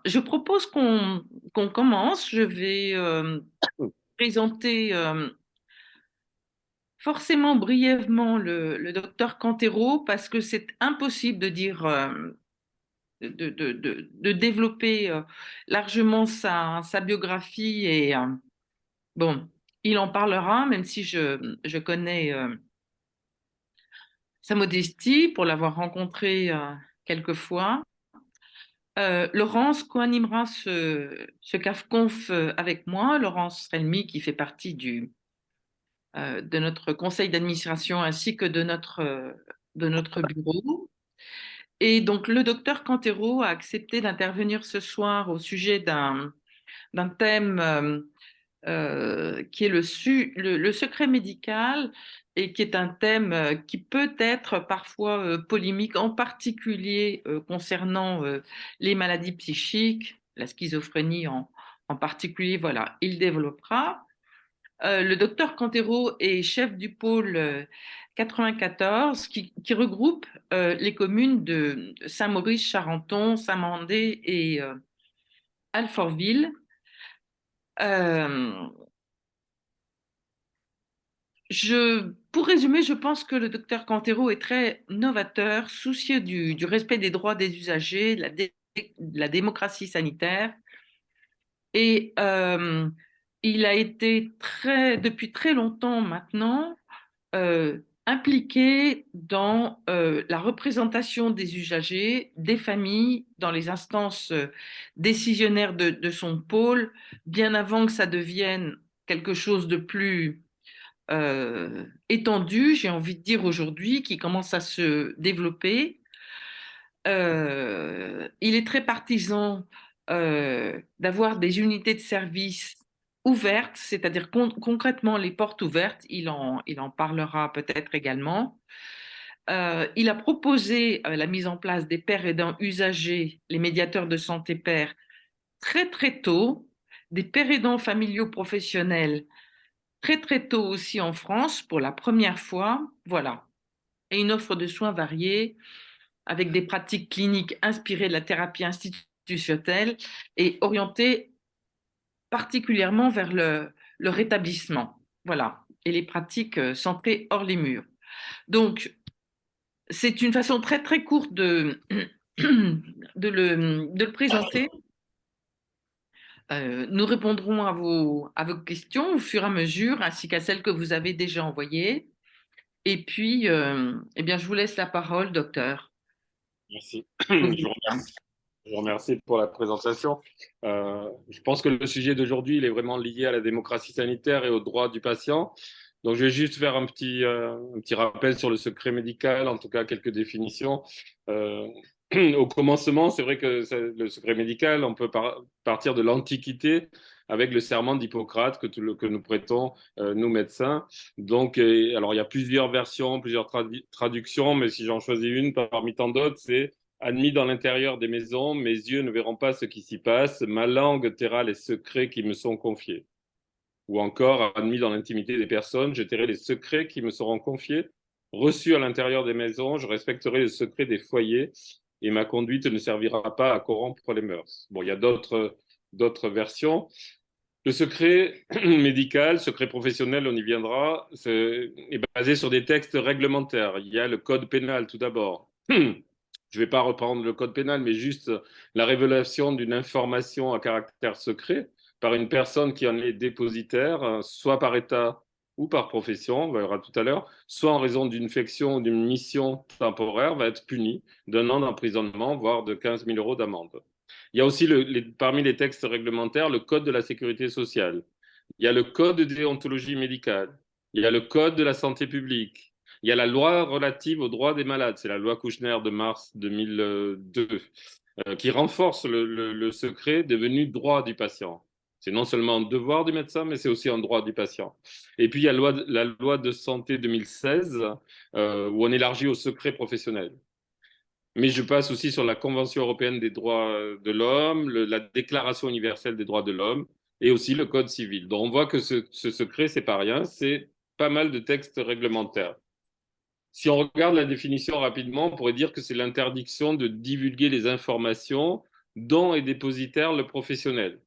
je propose qu'on commence. Je vais présenter forcément brièvement le docteur Cantero parce que c'est impossible de dire, de développer largement sa biographie et bon, il en parlera, même si je connais sa modestie pour l'avoir rencontré quelques fois. Laurence co-animera ce CAFConf avec moi. Laurence Relmy, qui fait partie de notre conseil d'administration ainsi que de notre bureau. Et donc, le docteur Cantero a accepté d'intervenir ce soir au sujet d'un thème qui est le secret médical et qui est un thème qui peut être parfois polémique, en particulier concernant les maladies psychiques, la schizophrénie en particulier. Voilà, il développera. Le docteur Cantero est chef du pôle 94 qui regroupe les communes de Saint-Maurice-Charenton, Saint-Mandé et Alfortville. Euh, pour résumer, je pense que le docteur Cantero est très novateur, soucieux du respect des droits des usagers, de la démocratie sanitaire. Et il a été depuis très longtemps maintenant impliqué dans la représentation des usagers, des familles, dans les instances décisionnaires de son pôle, bien avant que ça devienne quelque chose de plus étendu, j'ai envie de dire aujourd'hui, qui commence à se développer. Il est très partisan d'avoir des unités de service ouvertes, c'est-à-dire concrètement les portes ouvertes. Il en parlera peut-être également. Il a proposé la mise en place des pairs aidants usagers, les médiateurs de santé pairs, très très tôt, des pairs aidants familiaux professionnels très très tôt aussi en France pour la première fois. Voilà. Et une offre de soins variés avec des pratiques cliniques inspirées de la thérapie institutionnelle et orientées particulièrement vers le rétablissement. Voilà. Et les pratiques centrées hors les murs. Donc, c'est une façon très très courte de le présenter. Nous répondrons à vos questions au fur et à mesure, ainsi qu'à celles que vous avez déjà envoyées. Et puis, eh bien, je vous laisse la parole, docteur. Merci. Je vous remercie pour la présentation. Je pense que le sujet d'aujourd'hui, il est vraiment lié à la démocratie sanitaire et aux droits du patient. Donc, je vais juste faire un petit rappel sur le secret médical, en tout cas quelques définitions. Euh, Au commencement, c'est vrai que le secret médical, on peut partir de l'Antiquité avec le serment d'Hippocrate que nous prêtons, nous médecins. Donc, alors il y a plusieurs versions, plusieurs traductions, mais si j'en choisis une parmi tant d'autres, c'est admis dans l'intérieur des maisons, mes yeux ne verront pas ce qui s'y passe, ma langue taira les secrets qui me sont confiés. Ou encore, admis dans l'intimité des personnes, je tairai les secrets qui me seront confiés. Reçu à l'intérieur des maisons, je respecterai les secrets des foyers et ma conduite ne servira pas à corrompre les mœurs. Bon, il y a d'autres versions. Le secret médical, secret professionnel, on y viendra, est basé sur des textes réglementaires. Il y a le code pénal tout d'abord. Je ne vais pas reprendre le code pénal, mais juste la révélation d'une information à caractère secret par une personne qui en est dépositaire, soit par état ou par profession, on verra tout à l'heure, soit en raison d'une infection ou d'une mission temporaire, va être puni d'un an d'emprisonnement, voire de 15 000 euros d'amende. Il y a aussi, parmi les textes réglementaires, le Code de la sécurité sociale. Il y a le Code de déontologie médicale. Il y a le Code de la santé publique. Il y a la loi relative aux droits des malades. C'est la loi Kouchner de mars 2002 qui renforce le secret devenu droit du patient. C'est non seulement un devoir du médecin, mais c'est aussi un droit du patient. Et puis, il y a la loi de santé 2016 où on élargit au secret professionnel. Mais je passe aussi sur la Convention européenne des droits de l'homme, la Déclaration universelle des droits de l'homme et aussi le Code civil. Donc on voit que ce secret, c'est pas rien, c'est pas mal de textes réglementaires. Si on regarde la définition rapidement, on pourrait dire que c'est l'interdiction de divulguer les informations dont est dépositaire le professionnel.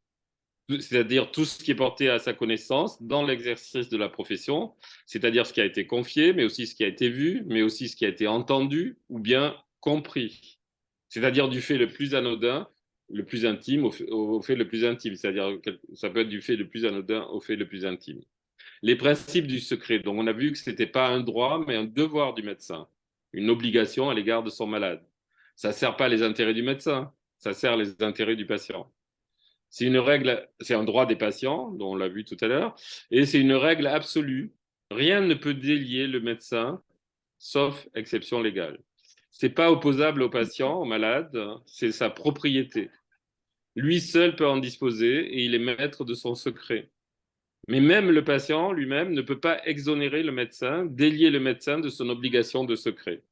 C'est-à-dire tout ce qui est porté à sa connaissance dans l'exercice de la profession, c'est-à-dire ce qui a été confié, mais aussi ce qui a été vu, mais aussi ce qui a été entendu ou bien compris. C'est-à-dire du fait le plus anodin, le plus intime, au fait le plus intime. C'est-à-dire que ça peut être du fait le plus anodin au fait le plus intime. Les principes du secret. Donc on a vu que ce n'était pas un droit, mais un devoir du médecin, une obligation à l'égard de son malade. Ça ne sert pas les intérêts du médecin, ça sert les intérêts du patient. C'est une règle, c'est un droit des patients, dont on l'a vu tout à l'heure, et c'est une règle absolue. Rien ne peut délier le médecin, sauf exception légale. C'est pas opposable au patient, au malade, c'est sa propriété. Lui seul peut en disposer et il est maître de son secret. Mais même le patient lui-même ne peut pas exonérer le médecin, délier le médecin de son obligation de secret.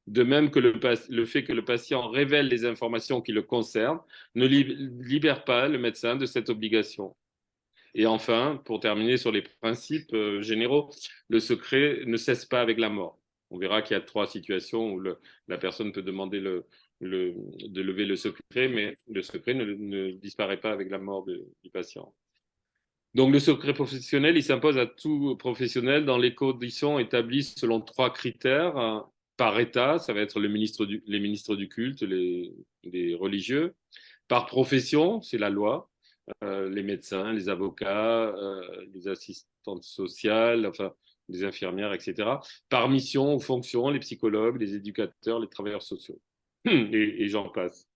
De même que le fait que le patient révèle les informations qui le concernent ne libère pas le médecin de cette obligation. Et enfin, pour terminer sur les principes généraux, le secret ne cesse pas avec la mort. On verra qu'il y a 3 situations où la personne peut demander de lever le secret, mais le secret ne disparaît pas avec la mort du patient. Donc le secret professionnel, il s'impose à tout professionnel dans les conditions établies selon 3 critères. Par État, ça va être les ministres du culte, les religieux. Par profession, c'est la loi, les médecins, les avocats, les assistantes sociales, enfin les infirmières, etc. Par mission ou fonction, les psychologues, les éducateurs, les travailleurs sociaux. Et j'en passe.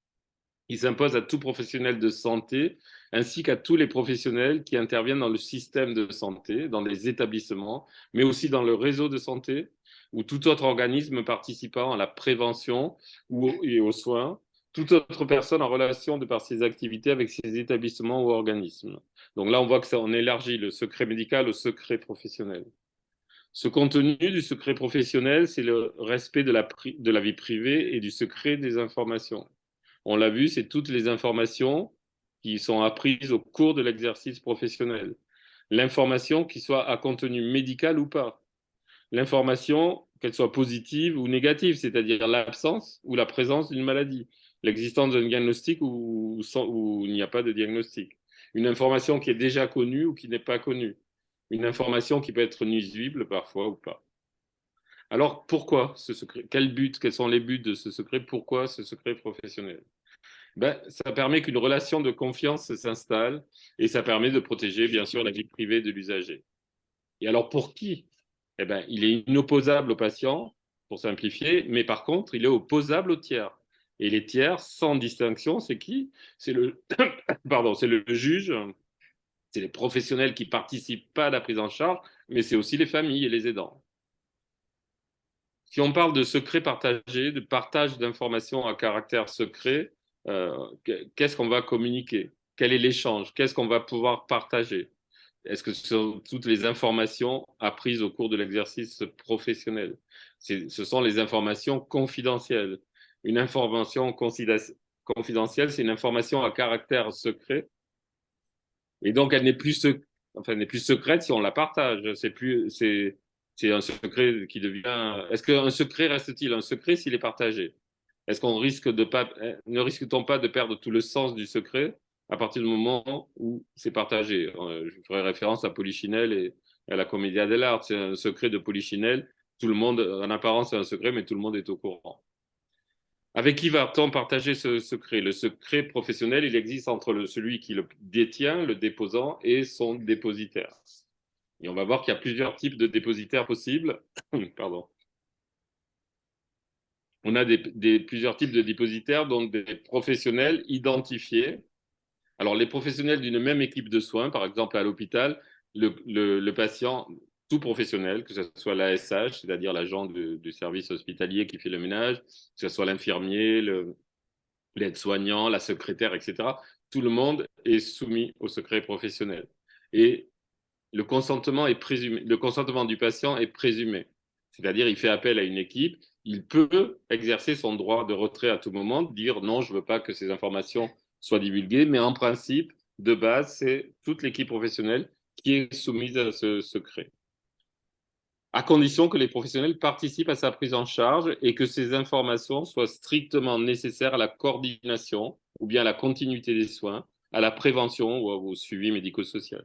Il s'impose à tout professionnel de santé ainsi qu'à tous les professionnels qui interviennent dans le système de santé, dans les établissements, mais aussi dans le réseau de santé ou tout autre organisme participant à la prévention et aux soins, toute autre personne en relation de par ses activités avec ces établissements ou organismes. Donc là, on voit que ça, on élargit le secret médical au secret professionnel. Ce contenu du secret professionnel, c'est le respect de la vie privée et du secret des informations. On l'a vu, c'est toutes les informations qui sont apprises au cours de l'exercice professionnel. L'information qui soit à contenu médical ou pas. L'information, qu'elle soit positive ou négative, c'est-à-dire l'absence ou la présence d'une maladie, l'existence d'un diagnostic ou il n'y a pas de diagnostic. Une information qui est déjà connue ou qui n'est pas connue. Une information qui peut être nuisible parfois ou pas. Alors pourquoi ce secret? Quel but? Quels sont les buts de ce secret? Pourquoi ce secret professionnel? Ça permet qu'une relation de confiance s'installe et ça permet de protéger, bien sûr, la vie privée de l'usager. Et alors, pour qui? Il est inopposable au patient, pour simplifier, mais par contre, il est opposable aux tiers. Et les tiers, sans distinction, c'est qui? C'est pardon, c'est le juge, c'est les professionnels qui participent pas à la prise en charge, mais c'est aussi les familles et les aidants. Si on parle de secret partagé, de partage d'informations à caractère secret, euh, qu'est-ce qu'on va communiquer? Quel est l'échange? Qu'est-ce qu'on va pouvoir partager? Est-ce que ce sont toutes les informations apprises au cours de l'exercice professionnel? Ce sont les informations confidentielles. Une information confidentielle, c'est une information à caractère secret. Et donc, elle n'est plus, enfin, elle n'est plus secrète si on la partage. C'est un secret qui devient. Est-ce qu'un secret reste-t-il un secret s'il est partagé? Est-ce qu'on risque de pas, ne risque-t-on pas de perdre tout le sens du secret à partir du moment où c'est partagé? Je ferai référence à Polichinelle et à la Commedia dell'arte. C'est un secret de Polichinelle. Tout le monde, en apparence, c'est un secret, mais tout le monde est au courant. Avec qui va-t-on partager ce secret? Le secret professionnel, il existe entre celui qui le détient, le déposant, et son dépositaire. Et on va voir qu'il y a plusieurs types de dépositaires possibles. Pardon. On a plusieurs types de dépositaires, donc des professionnels identifiés. Alors, les professionnels d'une même équipe de soins, par exemple à l'hôpital, le patient, tout professionnel, que ce soit l'ASH, c'est-à-dire l'agent du service hospitalier qui fait le ménage, que ce soit l'infirmier, l'aide-soignant, la secrétaire, etc., tout le monde est soumis au secret professionnel. Et le consentement du patient est présumé. C'est-à-dire, il fait appel à une équipe, il peut exercer son droit de retrait à tout moment, dire non, je ne veux pas que ces informations soient divulguées, mais en principe, de base, c'est toute l'équipe professionnelle qui est soumise à ce secret. À condition que les professionnels participent à sa prise en charge et que ces informations soient strictement nécessaires à la coordination ou bien à la continuité des soins, à la prévention ou au suivi médico-social.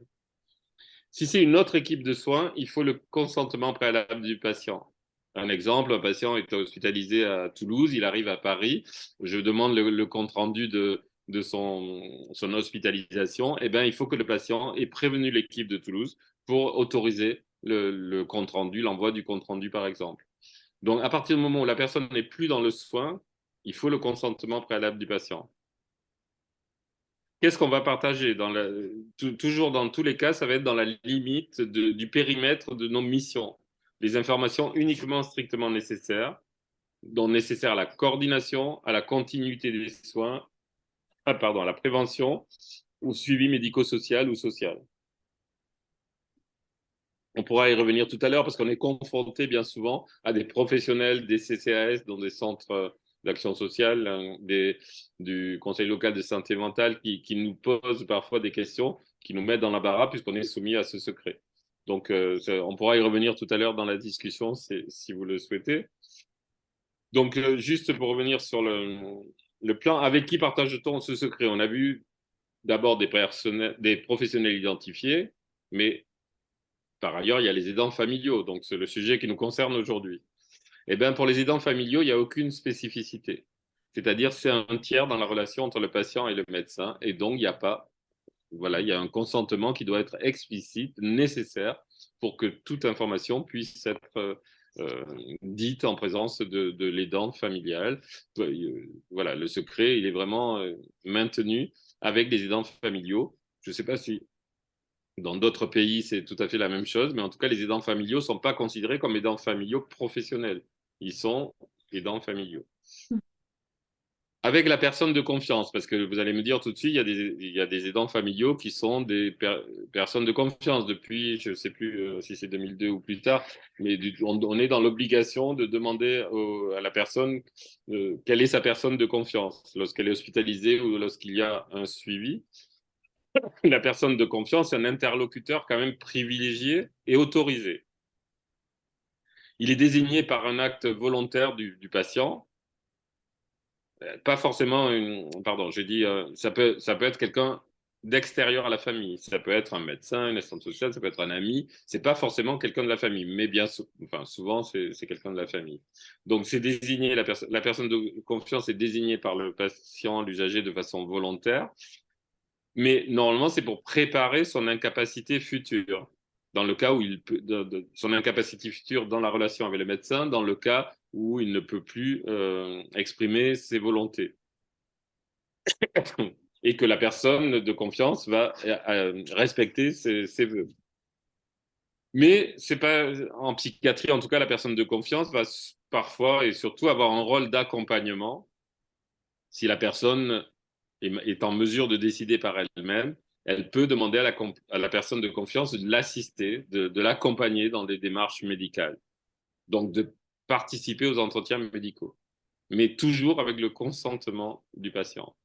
Si c'est une autre équipe de soins, il faut le consentement préalable du patient. Un exemple, un patient est hospitalisé à Toulouse, il arrive à Paris, je demande le compte-rendu de son hospitalisation, eh bien, il faut que le patient ait prévenu l'équipe de Toulouse pour autoriser le compte-rendu, l'envoi du compte-rendu par exemple. Donc, à partir du moment où la personne n'est plus dans le soin, il faut le consentement préalable du patient. Qu'est-ce qu'on va partager toujours dans tous les cas, ça va être dans la limite du périmètre de nos missions. Les informations uniquement strictement nécessaires, dont nécessaires à la coordination, à la continuité des soins, à la prévention, ou suivi médico-social ou social. On pourra y revenir tout à l'heure parce qu'on est confronté bien souvent à des professionnels des CCAS, dans des centres d'action sociale, du Conseil local de santé mentale qui nous posent parfois des questions, qui nous mettent dans l'embarras puisqu'on est soumis à ce secret. Donc, on pourra y revenir tout à l'heure dans la discussion si vous le souhaitez. Donc, juste pour revenir sur le plan, avec qui partage-t-on ce secret? On a vu d'abord des professionnels identifiés, mais par ailleurs, il y a les aidants familiaux, donc c'est le sujet qui nous concerne aujourd'hui. Eh bien, pour les aidants familiaux, il n'y a aucune spécificité. C'est-à-dire, c'est un tiers dans la relation entre le patient et le médecin, et donc il n'y a pas, voilà, il y a un consentement qui doit être explicite, nécessaire, pour que toute information puisse être dite en présence de l'aidant familial. Voilà, le secret, il est vraiment maintenu avec les aidants familiaux. Je ne sais pas si dans d'autres pays, c'est tout à fait la même chose, mais en tout cas, les aidants familiaux ne sont pas considérés comme aidants familiaux professionnels. Ils sont aidants familiaux. Avec la personne de confiance, parce que vous allez me dire tout de suite, il y a des aidants familiaux qui sont des personnes de confiance depuis, je ne sais plus si c'est 2002 ou plus tard, mais on est dans l'obligation de demander à la personne quelle est sa personne de confiance lorsqu'elle est hospitalisée ou lorsqu'il y a un suivi. La personne de confiance est un interlocuteur quand même privilégié et autorisé. Il est désigné par un acte volontaire du patient, pas forcément pardon, je dis, ça peut être quelqu'un d'extérieur à la famille. Ça peut être un médecin, une assistante sociale, ça peut être un ami. C'est pas forcément quelqu'un de la famille, mais souvent c'est quelqu'un de la famille. Donc c'est désigné, la personne de confiance est désignée par le patient, l'usager de façon volontaire. Mais normalement, c'est pour préparer son incapacité future. Dans le cas où il peut, son incapacité future dans la relation avec le médecin, dans le cas où il ne peut plus exprimer ses volontés. Et que la personne de confiance va respecter ses vœux. Mais c'est pas en psychiatrie, en tout cas, la personne de confiance va parfois et surtout avoir un rôle d'accompagnement si la personne est en mesure de décider par elle-même, elle peut demander à la personne de confiance de l'assister, de l'accompagner dans des démarches médicales. Donc, de participer aux entretiens médicaux, mais toujours avec le consentement du patient.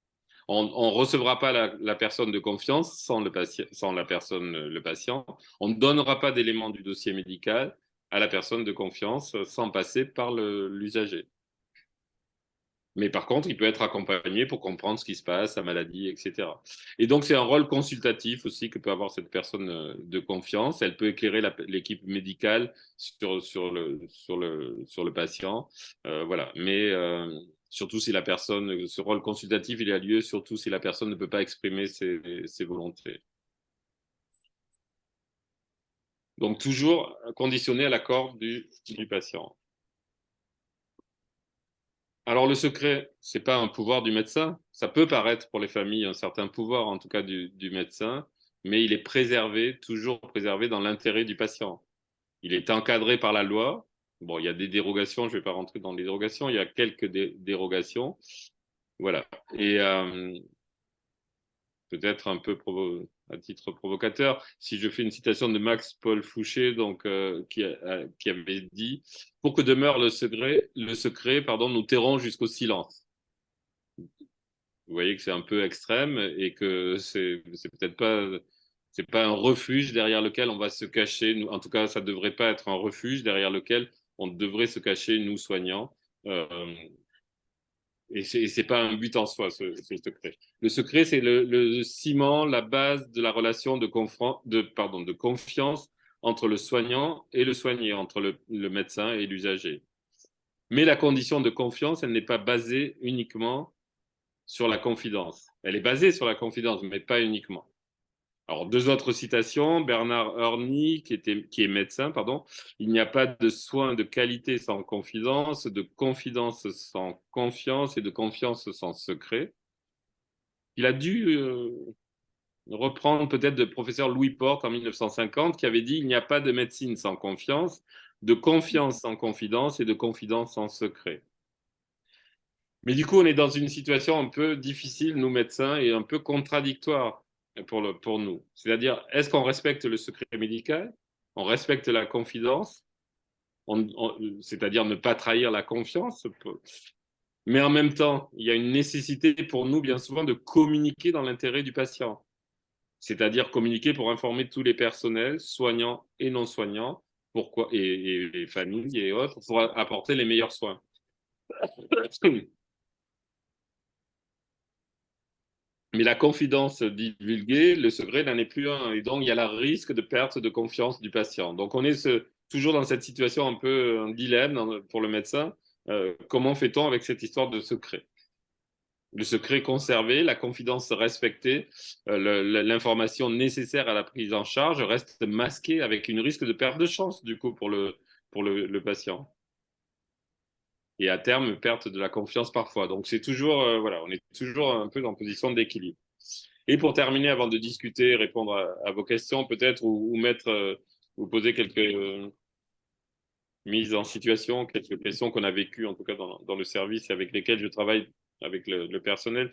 On ne recevra pas la personne de confiance sans le patient. On ne donnera pas d'éléments du dossier médical à la personne de confiance sans passer par l'usager. Mais par contre, il peut être accompagné pour comprendre ce qui se passe, sa maladie, etc. Et donc, c'est un rôle consultatif aussi que peut avoir cette personne de confiance. Elle peut éclairer l'équipe médicale sur le patient. Voilà. Mais surtout si la personne, ce rôle consultatif, il a lieu surtout si la personne ne peut pas exprimer ses volontés. Donc, toujours conditionné à l'accord du patient. Alors le secret, c'est pas un pouvoir du médecin. Ça peut paraître pour les familles un certain pouvoir, en tout cas du médecin, mais il est préservé, toujours préservé dans l'intérêt du patient. Il est encadré par la loi. Bon, il y a des dérogations, je ne vais pas rentrer dans les dérogations, il y a quelques dérogations. Voilà. Et peut-être un peu à titre provocateur, si je fais une citation de Max Paul Fouché, donc, qui avait dit « Pour que demeure le secret, nous tairons jusqu'au silence ». Vous voyez que c'est un peu extrême et que c'est peut-être pas, c'est pas un refuge derrière lequel on va se cacher. Nous, en tout cas, ça ne devrait pas être un refuge derrière lequel on devrait se cacher, nous soignants. Et c'est pas un but en soi, ce secret. Le secret, c'est le ciment, la base de la relation de confiance entre le soignant et le soigné, entre le médecin et l'usager. Mais la condition de confiance, elle n'est pas basée uniquement sur la confidence. Elle est basée sur la confidence, mais pas uniquement. Alors, deux autres citations. Bernard Horny, qui est médecin, pardon. Il n'y a pas de soins de qualité sans confidence, de confidence sans confiance et de confiance sans secret. Il a dû reprendre peut-être de professeur Louis Porte en 1950, qui avait dit il n'y a pas de médecine sans confiance, de confiance sans confidence et de confidence sans secret. Mais du coup, on est dans une situation un peu difficile, nous médecins, et un peu contradictoire pour nous. C'est-à-dire, est-ce qu'on respecte le secret médical? On respecte la confidence, c'est-à-dire ne pas trahir la confiance. Mais en même temps, il y a une nécessité pour nous, bien souvent, de communiquer dans l'intérêt du patient. C'est-à-dire communiquer pour informer tous les personnels, soignants et non soignants, et les familles et autres, pour apporter les meilleurs soins. Mais la confidence divulguée, le secret n'en est plus un. Et donc, il y a le risque de perte de confiance du patient. Donc, on est toujours dans cette situation un peu un dilemme pour le médecin. Comment fait-on avec cette histoire de secret? Le secret conservé, la confidence respectée, l'information nécessaire à la prise en charge reste masquée avec une risque de perte de chance, du coup, pour le patient. Et à terme, perte de la confiance parfois. Donc, c'est toujours, voilà, on est toujours un peu en position d'équilibre. Et pour terminer, avant de discuter, répondre à vos questions peut-être, ou mettre, vous poser quelques mises en situation, quelques questions qu'on a vécues, en tout cas dans le service et avec lesquelles je travaille avec le personnel.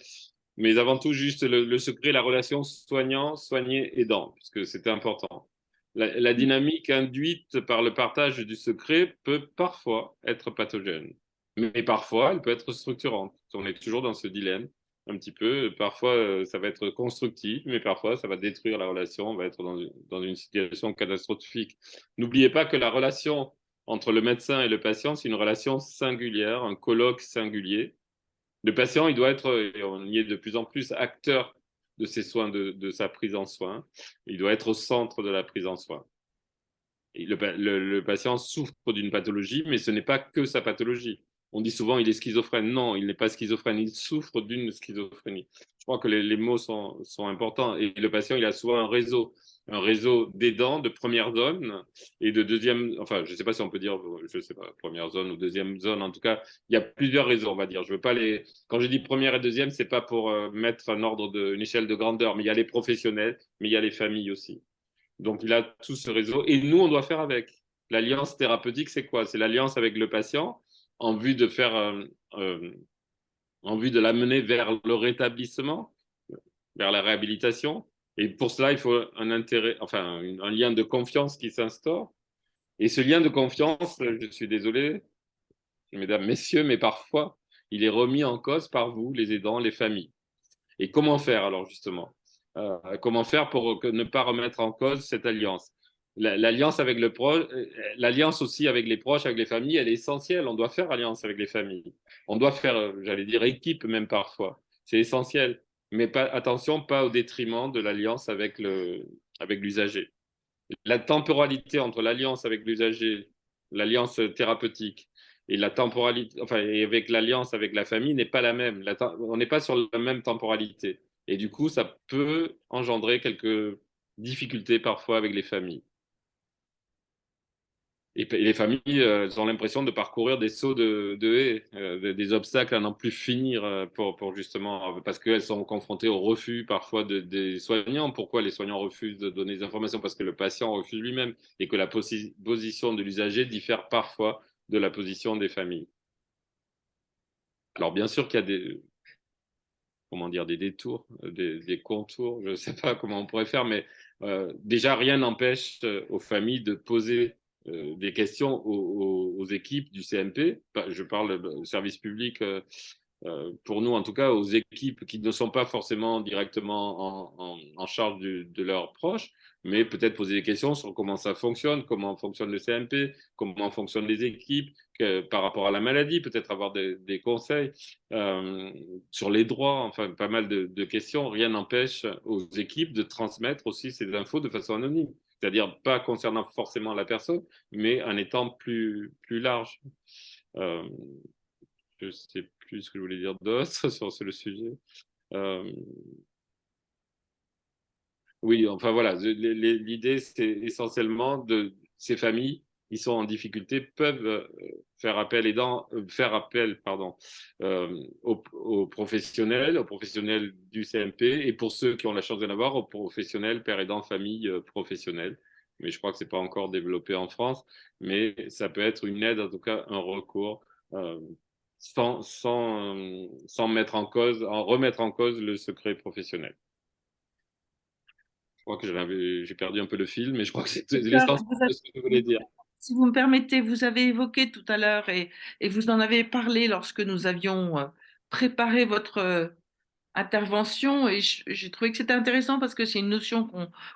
Mais avant tout, juste le secret, la relation soignant-soigné-aidant, puisque c'était important. La dynamique induite par le partage du secret peut parfois être pathogène, mais parfois elle peut être structurante. On est toujours dans ce dilemme un petit peu. Parfois, ça va être constructif, mais parfois, ça va détruire la relation. On va être dans une situation catastrophique. N'oubliez pas que la relation entre le médecin et le patient, c'est une relation singulière, un colloque singulier. Le patient, il doit être, et on y est de plus en plus, acteur de ses soins, de sa prise en soin. Il doit être au centre de la prise en soin. Et le patient souffre d'une pathologie, mais ce n'est pas que sa pathologie. On dit souvent il est schizophrène. Non, il n'est pas schizophrène, il souffre d'une schizophrénie. Je crois que les mots sont importants. Et le patient, il a souvent un réseau d'aidants de première zone et de deuxième, enfin, je ne sais pas si on peut dire, je ne sais pas, première zone ou deuxième zone. En tout cas, il y a plusieurs réseaux, on va dire. Je veux pas quand je dis première et deuxième, c'est pas pour mettre un ordre une échelle de grandeur, mais il y a les professionnels, mais il y a les familles aussi. Donc, il a tout ce réseau. Et nous, on doit faire avec. L'alliance thérapeutique, c'est quoi? C'est l'alliance avec le patient en vue de faire, en vue de l'amener vers le rétablissement, vers la réhabilitation. Et pour cela, il faut un intérêt, enfin, un lien de confiance qui s'instaure. Et ce lien de confiance, je suis désolé, mesdames, messieurs, mais parfois, il est remis en cause par vous, les aidants, les familles. Et comment faire alors justement? Comment faire pour ne pas remettre en cause cette alliance? L'alliance avec l'alliance aussi avec les proches, avec les familles, elle est essentielle. On doit faire alliance avec les familles. On doit faire, j'allais dire, équipe même parfois. C'est essentiel. Mais pas, attention, pas au détriment de l'alliance avec l'usager. La temporalité entre l'alliance avec l'usager, l'alliance thérapeutique, et la temporalité, enfin, et avec l'alliance avec la famille n'est pas la même. On n'est pas sur la même temporalité. Et du coup, ça peut engendrer quelques difficultés parfois avec les familles. Et les familles, elles ont l'impression de parcourir des sauts de haies, des obstacles à n'en plus finir pour justement, parce qu'elles sont confrontées au refus parfois des soignants. Pourquoi les soignants refusent de donner des informations? Parce que le patient refuse lui-même et que la position de l'usager diffère parfois de la position des familles. Alors bien sûr qu'il y a comment dire, des détours, des contours, je ne sais pas comment on pourrait faire, mais déjà rien n'empêche aux familles de poser des questions aux équipes du CMP. Je parle de service public pour nous en tout cas, aux équipes qui ne sont pas forcément directement en charge de leurs proches, mais peut-être poser des questions sur comment ça fonctionne, comment fonctionne le CMP, comment fonctionnent les équipes, par rapport à la maladie, peut-être avoir des conseils sur les droits, enfin pas mal de questions. Rien n'empêche aux équipes de transmettre aussi ces infos de façon anonyme, c'est-à-dire pas concernant forcément la personne, mais en étant plus large. Euh, je ne sais plus ce que je voulais dire d'autre sur le sujet. Euh, oui, enfin voilà, l'idée c'est essentiellement de ces familles qui sont en difficulté peuvent faire appel pardon, aux professionnels du CMP et pour ceux qui ont la chance d'en avoir, aux professionnels, pères aidants, familles professionnelles. Mais je crois que c'est pas encore développé en France, mais ça peut être une aide, en tout cas un recours, euh, sans mettre en cause, en remettre en cause le secret professionnel. Je crois que j'ai perdu un peu le fil, mais je crois que c'est Docteur, l'essentiel de ce que je voulais dire. si vous me permettez, vous avez évoqué tout à l'heure et vous en avez parlé lorsque nous avions préparé votre intervention et j'ai trouvé que c'était intéressant parce que c'est une notion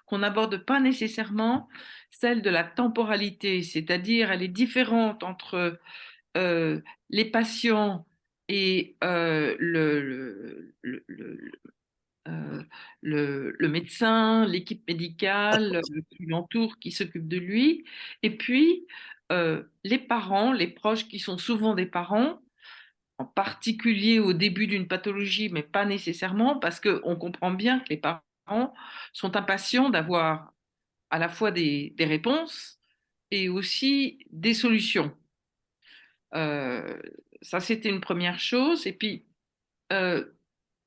qu'on n'aborde pas nécessairement, celle de la temporalité, c'est-à-dire elle est différente entre euh, les patients et euh, le médecin, l'équipe médicale qui l'entoure, qui s'occupe de lui, et puis les parents, les proches qui sont souvent des parents, en particulier au début d'une pathologie, mais pas nécessairement, parce qu'on comprend bien que les parents sont impatients d'avoir à la fois des réponses et aussi des solutions. Euh, Ça, c'était une première chose. Et puis, euh,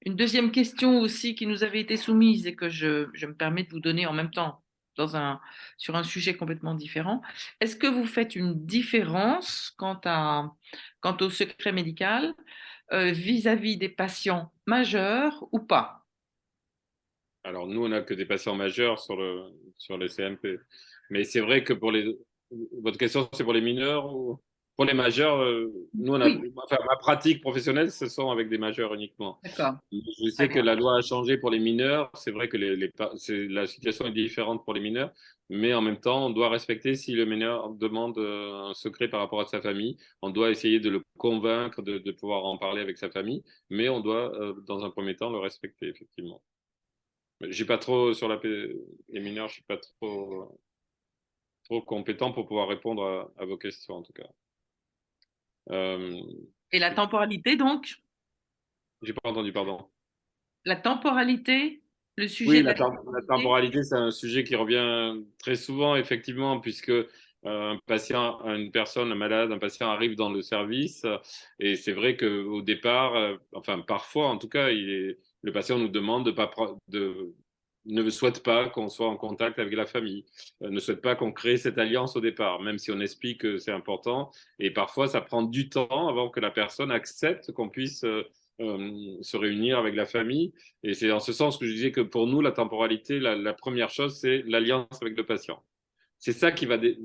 une deuxième question aussi qui nous avait été soumise et que je me permets de vous donner en même temps sur un sujet complètement différent. Est-ce que vous faites une différence quant au secret médical vis-à-vis des patients majeurs ou pas? Alors, nous, on n'a que des patients majeurs sur le CMP. Mais c'est vrai que votre question, c'est pour les mineurs ou pour les majeurs, nous, Oui, enfin, ma pratique professionnelle, ce sont avec des majeurs uniquement. d'accord. Je Très sais que bien. la loi a changé pour les mineurs. C'est vrai que la situation est différente pour les mineurs, mais en même temps, on doit respecter si le mineur demande un secret par rapport à sa famille. On doit essayer de le convaincre de pouvoir en parler avec sa famille, mais on doit, dans un premier temps, le respecter, effectivement. J'ai pas trop sur les mineurs, je suis pas trop compétent pour pouvoir répondre à vos questions, en tout cas. Euh, Et la temporalité, donc? j'ai pas entendu, pardon. La temporalité, le sujet Oui, de la la temporalité? temporalité, c'est un sujet qui revient très souvent, effectivement, puisque un patient, une personne, un malade, un patient arrive dans le service, et c'est vrai qu'au départ, enfin parfois en tout cas, le patient nous demande ne souhaite pas qu'on soit en contact avec la famille, ne souhaite pas qu'on crée cette alliance au départ, même si on explique que c'est important, et parfois ça prend du temps avant que la personne accepte qu'on puisse se réunir avec la famille. Et c'est en ce sens que je disais que pour nous, la temporalité, la première chose, c'est l'alliance avec le patient. C'est ça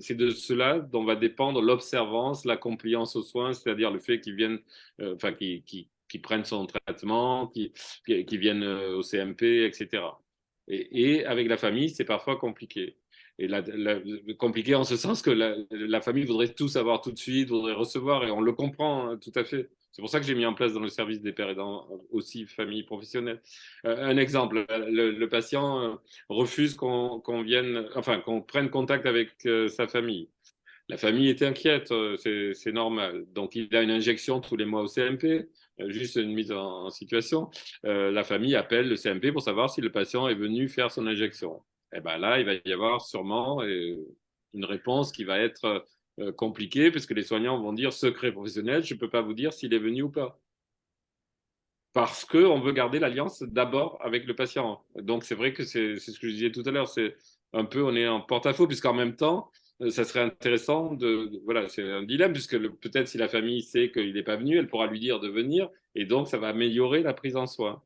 c'est de cela dont va dépendre l'observance, la compliance aux soins, c'est-à-dire le fait qu'ils viennent, enfin, qu'ils prennent son traitement, qu'ils viennent au CMP, etc. Et avec la famille, c'est parfois compliqué. Et compliqué en ce sens que la famille voudrait tout savoir tout de suite, voudrait recevoir, et on le comprend hein, tout à fait. C'est pour ça que j'ai mis en place dans le service des pères aidants aussi famille professionnelle. Un exemple, le patient refuse qu'on vienne, enfin qu'on prenne contact avec sa famille. La famille était inquiète, c'est normal. Donc il a une injection tous les mois au CMP, juste une mise en situation. La famille appelle le CMP pour savoir si le patient est venu faire son injection. Et ben là, il va y avoir sûrement une réponse qui va être compliquée, puisque les soignants vont dire secret professionnel, je ne peux pas vous dire s'il est venu ou pas parce qu'on veut garder l'alliance d'abord avec le patient. Donc c'est vrai que c'est ce que je disais tout à l'heure, c'est un peu, on est en porte-à-faux, puisqu'en même temps, ça serait intéressant voilà, c'est un dilemme, puisque peut-être si la famille sait qu'il n'est pas venu, elle pourra lui dire de venir, et donc ça va améliorer la prise en soin.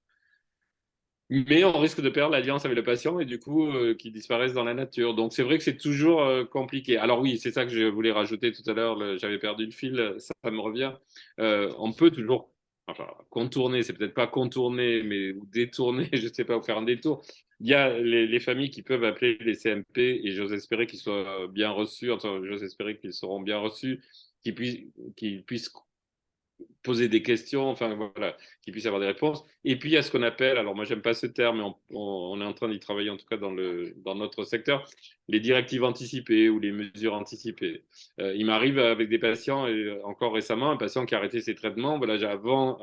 Mais on risque de perdre l'alliance avec le patient et du coup, qu'il disparaisse dans la nature. Donc c'est vrai que c'est toujours compliqué. Alors oui, c'est ça que je voulais rajouter tout à l'heure, j'avais perdu le fil, ça me revient. On peut toujours enfin, contourner, c'est peut-être pas contourner, mais ou détourner, je sais pas, ou faire un détour. Il y a les familles qui peuvent appeler les CMP et j'ose espérer qu'ils soient bien reçus, enfin, j'ose espérer qu'ils seront bien reçus, qu'ils puissent poser des questions, enfin voilà, qu'ils puissent avoir des réponses. Et puis il y a ce qu'on appelle, alors moi j'aime pas ce terme, mais on est en train d'y travailler en tout cas dans notre secteur, les directives anticipées ou les mesures anticipées. Il m'arrive avec des patients, et encore récemment, un patient qui a arrêté ses traitements, voilà, avant,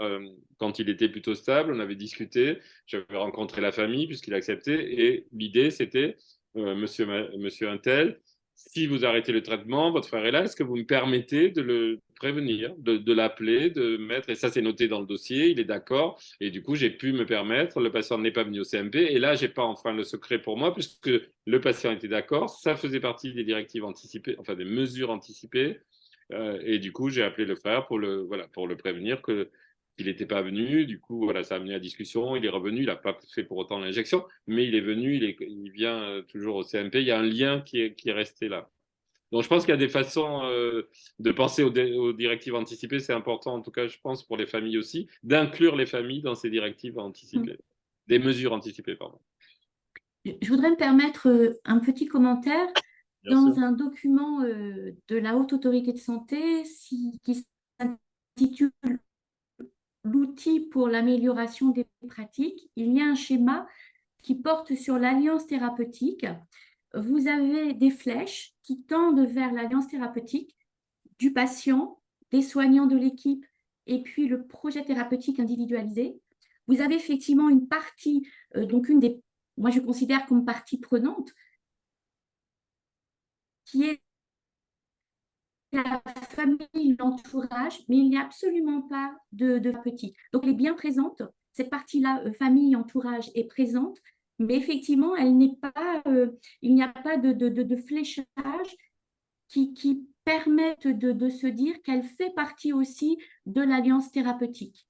quand il était plutôt stable, on avait discuté, j'avais rencontré la famille puisqu'il a accepté, et l'idée c'était, monsieur Untel, si vous arrêtez le traitement, votre frère est là, est-ce que vous me permettez de le prévenir, de l'appeler, de mettre, et ça c'est noté dans le dossier, il est d'accord, et du coup j'ai pu me permettre, le patient n'est pas venu au CMP, et là j'ai pas enfreint le secret pour moi, puisque le patient était d'accord, ça faisait partie des directives anticipées, enfin des mesures anticipées, et du coup j'ai appelé le frère voilà, pour le prévenir qu'il n'était pas venu, du coup voilà, ça a amené à la discussion, il est revenu, il n'a pas fait pour autant l'injection, mais il est venu, il vient toujours au CMP, il y a un lien qui est resté là. Donc, je pense qu'il y a des façons de penser aux directives anticipées. C'est important, en tout cas, je pense, pour les familles aussi, d'inclure les familles dans ces directives anticipées, des mesures anticipées, pardon. Je voudrais me permettre un petit commentaire. Bien sûr. Dans un document de la Haute Autorité de Santé qui s'intitule L'outil pour l'amélioration des pratiques, il y a un schéma qui porte sur l'alliance thérapeutique. Vous avez des flèches qui tendent vers l'alliance thérapeutique du patient, des soignants de l'équipe et puis le projet thérapeutique individualisé. Vous avez effectivement une partie, donc moi je considère comme partie prenante, qui est la famille, l'entourage, mais il n'y a absolument pas de thérapeutique. Donc elle est bien présente, cette partie-là, famille, entourage est présente, mais effectivement, elle n'est pas, il n'y a pas de fléchage qui permettent de se dire qu'elle fait partie aussi de l'alliance thérapeutique.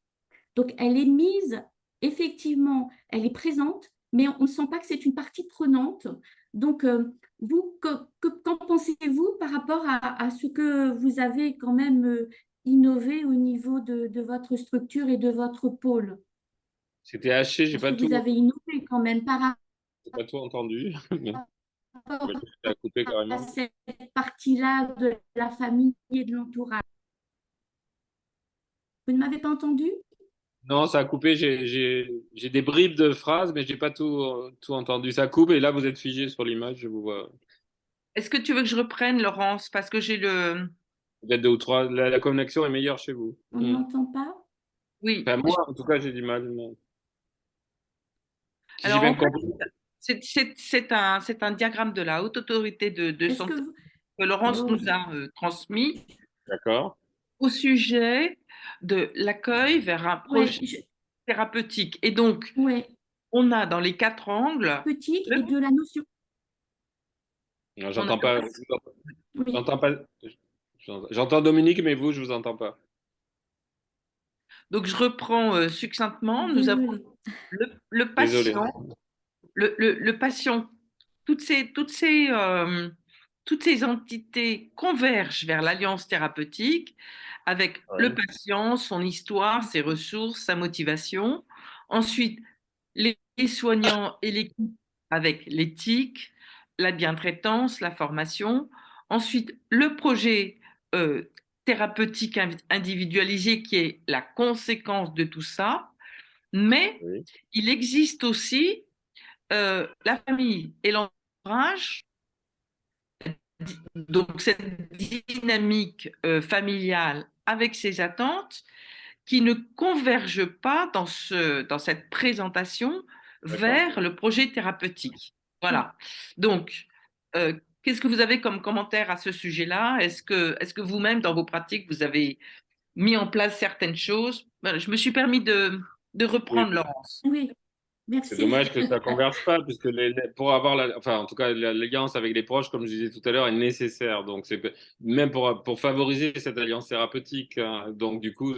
Donc, elle est mise, effectivement, elle est présente, mais on ne sent pas que c'est une partie prenante. Donc, vous, qu'en pensez-vous par rapport à ce que vous avez quand même innové au niveau de votre structure et de votre pôle? C'était haché, Parce que vous avez innové quand même par j'ai pas tout entendu. Mais rapport ça a coupé à carrément. cette partie-là de la famille et de l'entourage. Vous ne m'avez pas entendu? Non, ça a coupé. J'ai des bribes de phrases, mais j'ai pas tout entendu. Ça coupe et là, vous êtes figé sur l'image. Je vous vois. Est-ce que tu veux que je reprenne, Laurence? Parce que j'ai le... Peut-être deux ou trois. La connexion est meilleure chez vous. On ne m'entend pas? Oui. Enfin, moi, en tout cas, j'ai du mal. Si j'ai Alors, bien en fait, compris. c'est un diagramme de la Haute Autorité de Est-ce que Santé vous... que Laurence Oh, nous a transmis D'accord. au sujet de l'accueil vers un ouais, projet thérapeutique. Et donc, ouais, on a dans les quatre angles, thérapeutique le- et de la notion. Non, on a j'entends pas. Oui, J'entends pas. J'entends Dominique, mais vous, je vous entends pas. donc je reprends succinctement. Nous avons désolée. le Désolé. patient, le patient, toutes ces entités convergent vers l'alliance thérapeutique avec le Ouais. patient, son histoire, ses ressources, sa motivation. Ensuite, les soignants et l'équipe avec l'éthique, la bientraitance, la formation. Ensuite, le projet euh, thérapeutique individualisé qui est la conséquence de tout ça. Mais Oui. il existe aussi la famille et l'entourage, donc cette dynamique familiale avec ses attentes qui ne convergent pas dans cette présentation D'accord. vers le projet thérapeutique. Voilà. Donc, qu'est-ce que vous avez comme commentaire à ce sujet-là? Est-ce que vous-même, dans vos pratiques, vous avez mis en place certaines choses? Voilà, je me suis permis de Oui. reprendre Laurence. Oui, C'est merci. dommage que ça ne converge pas, puisque pour avoir enfin, en tout cas, l'alliance avec les proches, comme je disais tout à l'heure, est nécessaire. Donc, c'est même pour favoriser cette alliance thérapeutique, hein. Donc, du coup,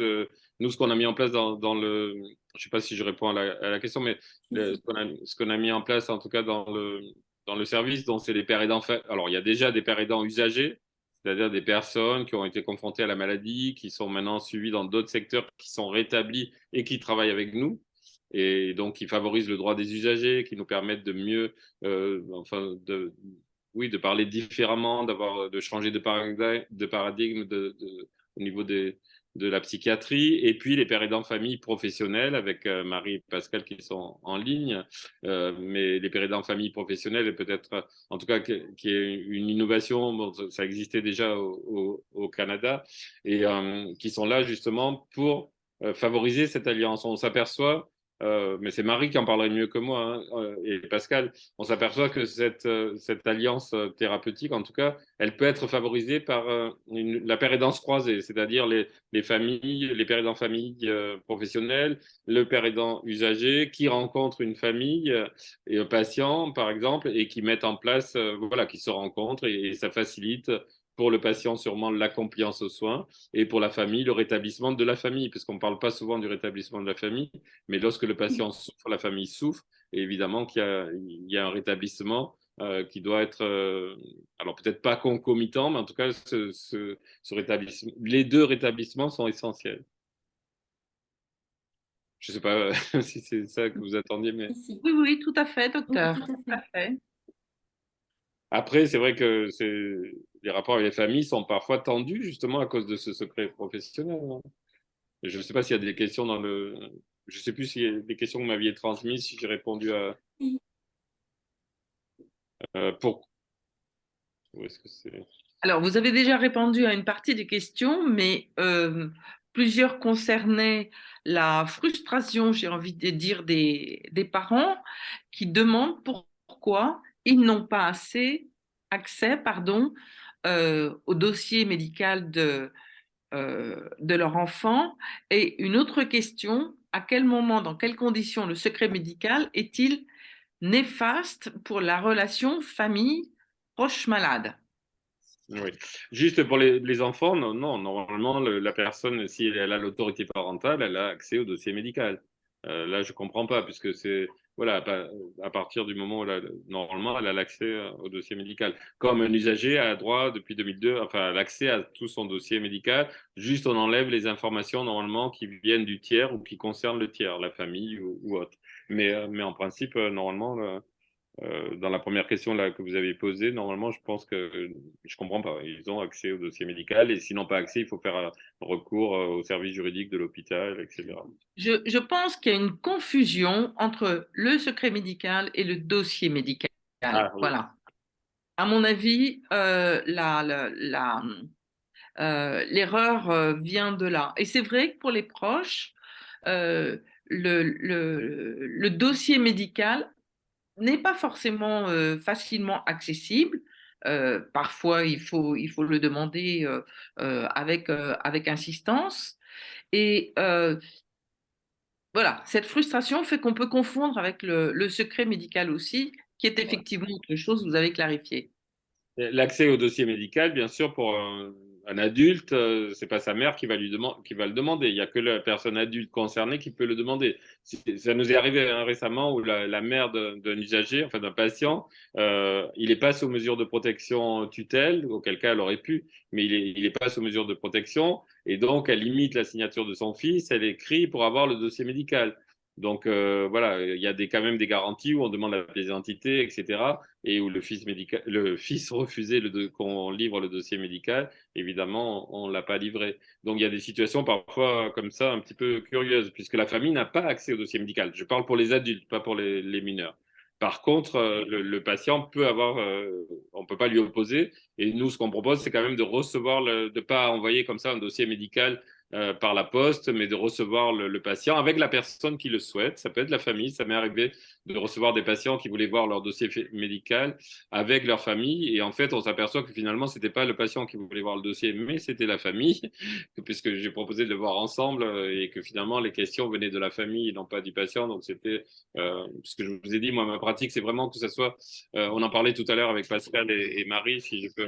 nous, ce qu'on a mis en place dans le, je sais pas si je réponds à la question, mais ce qu'on a mis en place, en tout cas, dans le service, donc c'est les pères aidants. Alors, il y a déjà des pères aidants usagers, c'est-à-dire des personnes qui ont été confrontées à la maladie, qui sont maintenant suivies dans d'autres secteurs, qui sont rétablies et qui travaillent avec nous. Et donc, qui favorisent le droit des usagers, qui nous permettent de mieux, enfin, oui, de parler différemment, de changer de paradigme au niveau de la psychiatrie, et puis les pères aidants familles professionnels avec Marie et Pascal qui sont en ligne, mais les pères aidants familles professionnelles, peut-être, en tout cas, qui est une innovation, bon, ça existait déjà au Canada, et qui sont là justement pour favoriser cette alliance. On s'aperçoit, mais c'est Marie qui en parlerait mieux que moi, hein, et Pascal, on s'aperçoit que cette alliance thérapeutique, en tout cas, elle peut être favorisée par la père aidance croisée, c'est-à-dire les familles, les pères aidants familles professionnelles, le père aidant usager qui rencontre une famille et un patient, par exemple, et qui mettent en place, voilà, qui se rencontrent et ça facilite pour le patient sûrement la compliance aux soins et pour la famille le rétablissement de la famille, parce qu'on ne parle pas souvent du rétablissement de la famille, mais lorsque le patient souffre, la famille souffre, et évidemment il y a un rétablissement qui doit être, alors peut-être pas concomitant, mais en tout cas, ce rétablissement, les deux rétablissements sont essentiels. Je ne sais pas si c'est ça que vous attendiez, mais... Oui, oui, tout à fait, docteur. Oui, tout à fait. Après, c'est vrai que les rapports avec les familles sont parfois tendus, justement, à cause de ce secret professionnel, hein. Je ne sais pas s'il y a des questions dans le... Je ne sais plus s'il y a des questions que vous m'aviez transmises, si j'ai répondu à... Pour... Où est-ce que c'est? Alors, vous avez déjà répondu à une partie des questions, mais plusieurs concernaient la frustration, j'ai envie de dire, des parents qui demandent pourquoi ils n'ont pas accès, pardon, au dossier médical de leur enfant. Et une autre question, à quel moment, dans quelles conditions le secret médical est-il néfaste pour la relation famille proche malade? Oui. Juste pour les enfants, non, non, normalement, la personne, si elle a l'autorité parentale, elle a accès au dossier médical. Là, je comprends pas, puisque c'est, voilà, à partir du moment où normalement, elle a l'accès au dossier médical. Comme un usager a droit, depuis 2002, enfin, l'accès à tout son dossier médical, juste on enlève les informations, normalement, qui viennent du tiers ou qui concernent le tiers, la famille ou autre. Mais en principe, normalement, dans la première question là, que vous avez posée, normalement, je pense que je comprends pas. Ils ont accès au dossier médical et s'ils n'ont pas accès, il faut faire recours au service juridique de l'hôpital, etc. Je pense qu'il y a une confusion entre le secret médical et le dossier médical. Ah oui. Voilà. À mon avis, l'erreur vient de là. Et c'est vrai que pour les proches, euh, le dossier médical n'est pas forcément facilement accessible. Parfois, il faut le demander avec insistance. Et voilà, cette frustration fait qu'on peut confondre avec le secret médical aussi, qui est effectivement autre chose, vous avez clarifié. L'accès au dossier médical, bien sûr, pour un adulte, c'est pas sa mère qui va le demander. Il y a que la personne adulte concernée qui peut le demander. Ça nous est arrivé hein, récemment où la mère d'un usager, enfin d'un patient, il n'est pas sous mesure de protection tutelle, auquel cas elle aurait pu, mais il est pas sous mesure de protection, et donc elle limite la signature de son fils, elle écrit pour avoir le dossier médical. Donc voilà, il y a quand même des garanties où on demande la pièce d'identité, etc. Et où le fils refusait qu'on livre le dossier médical, évidemment, on ne l'a pas livré. Donc il y a des situations parfois comme ça un petit peu curieuses, puisque la famille n'a pas accès au dossier médical. Je parle pour les adultes, pas pour les mineurs. Par contre, le patient peut avoir, on ne peut pas lui opposer. Et nous, ce qu'on propose, c'est quand même de recevoir, de ne pas envoyer comme ça un dossier médical par la poste, mais de recevoir le patient avec la personne qui le souhaite. Ça peut être la famille, ça m'est arrivé de recevoir des patients qui voulaient voir leur dossier médical avec leur famille. Et en fait, on s'aperçoit que finalement, ce n'était pas le patient qui voulait voir le dossier, mais c'était la famille, puisque j'ai proposé de le voir ensemble et que finalement, les questions venaient de la famille et non pas du patient. Donc, c'était ce que je vous ai dit, moi, ma pratique, c'est vraiment que ça soit, on en parlait tout à l'heure avec Pascal et Marie, si je peux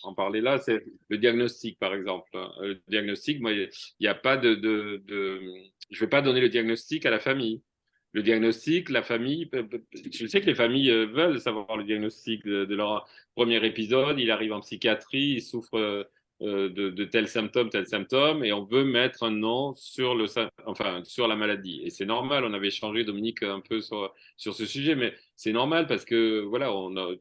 en parler là, c'est le diagnostic, par exemple. Le diagnostic, moi, il n'y a pas je ne vais pas donner le diagnostic à la famille. Le diagnostic, la famille, je sais que les familles veulent savoir le diagnostic de leur premier épisode. Il arrive en psychiatrie, il souffre de tels symptômes, et on veut mettre un nom sur enfin, sur la maladie. Et c'est normal. On avait échangé, Dominique, un peu sur ce sujet, mais c'est normal parce que voilà,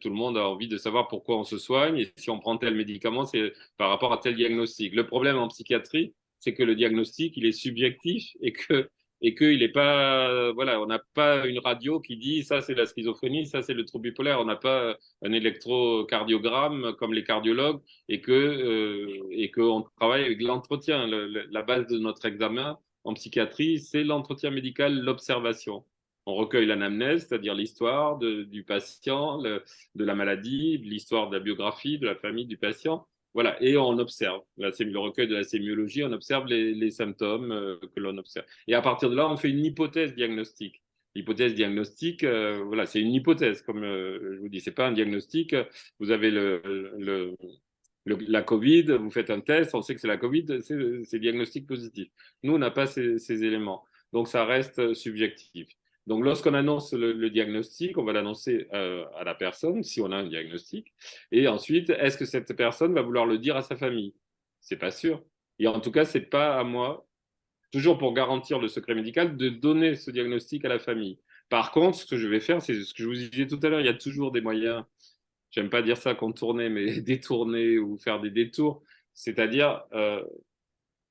tout le monde a envie de savoir pourquoi on se soigne, et si on prend tel médicament, c'est par rapport à tel diagnostic. Le problème en psychiatrie, c'est que le diagnostic, il est subjectif, et qu'il n'est pas, voilà, on n'a pas une radio qui dit ça c'est la schizophrénie, ça c'est le trouble bipolaire, on n'a pas un électrocardiogramme comme les cardiologues, et qu'on travaille avec l'entretien. La base de notre examen en psychiatrie, c'est l'entretien médical, l'observation. On recueille l'anamnèse, c'est-à-dire l'histoire du patient, de la maladie, l'histoire de la biographie, de la famille du patient. Voilà, et on observe. Le recueil de la sémiologie, on observe les symptômes que l'on observe. Et à partir de là, on fait une hypothèse diagnostique. L'hypothèse diagnostique, voilà, c'est une hypothèse, comme je vous dis, c'est pas un diagnostic. Vous avez la Covid, vous faites un test, on sait que c'est la Covid, c'est diagnostic positif. Nous, on n'a pas ces éléments. Donc, ça reste subjectif. Donc, lorsqu'on annonce le diagnostic, on va l'annoncer à la personne, si on a un diagnostic. Et ensuite, est-ce que cette personne va vouloir le dire à sa famille? C'est pas sûr. Et en tout cas, c'est pas à moi, toujours pour garantir le secret médical, de donner ce diagnostic à la famille. Par contre, ce que je vais faire, c'est ce que je vous disais tout à l'heure, il y a toujours des moyens, j'aime pas dire ça contourner, mais détourner ou faire des détours, c'est-à-dire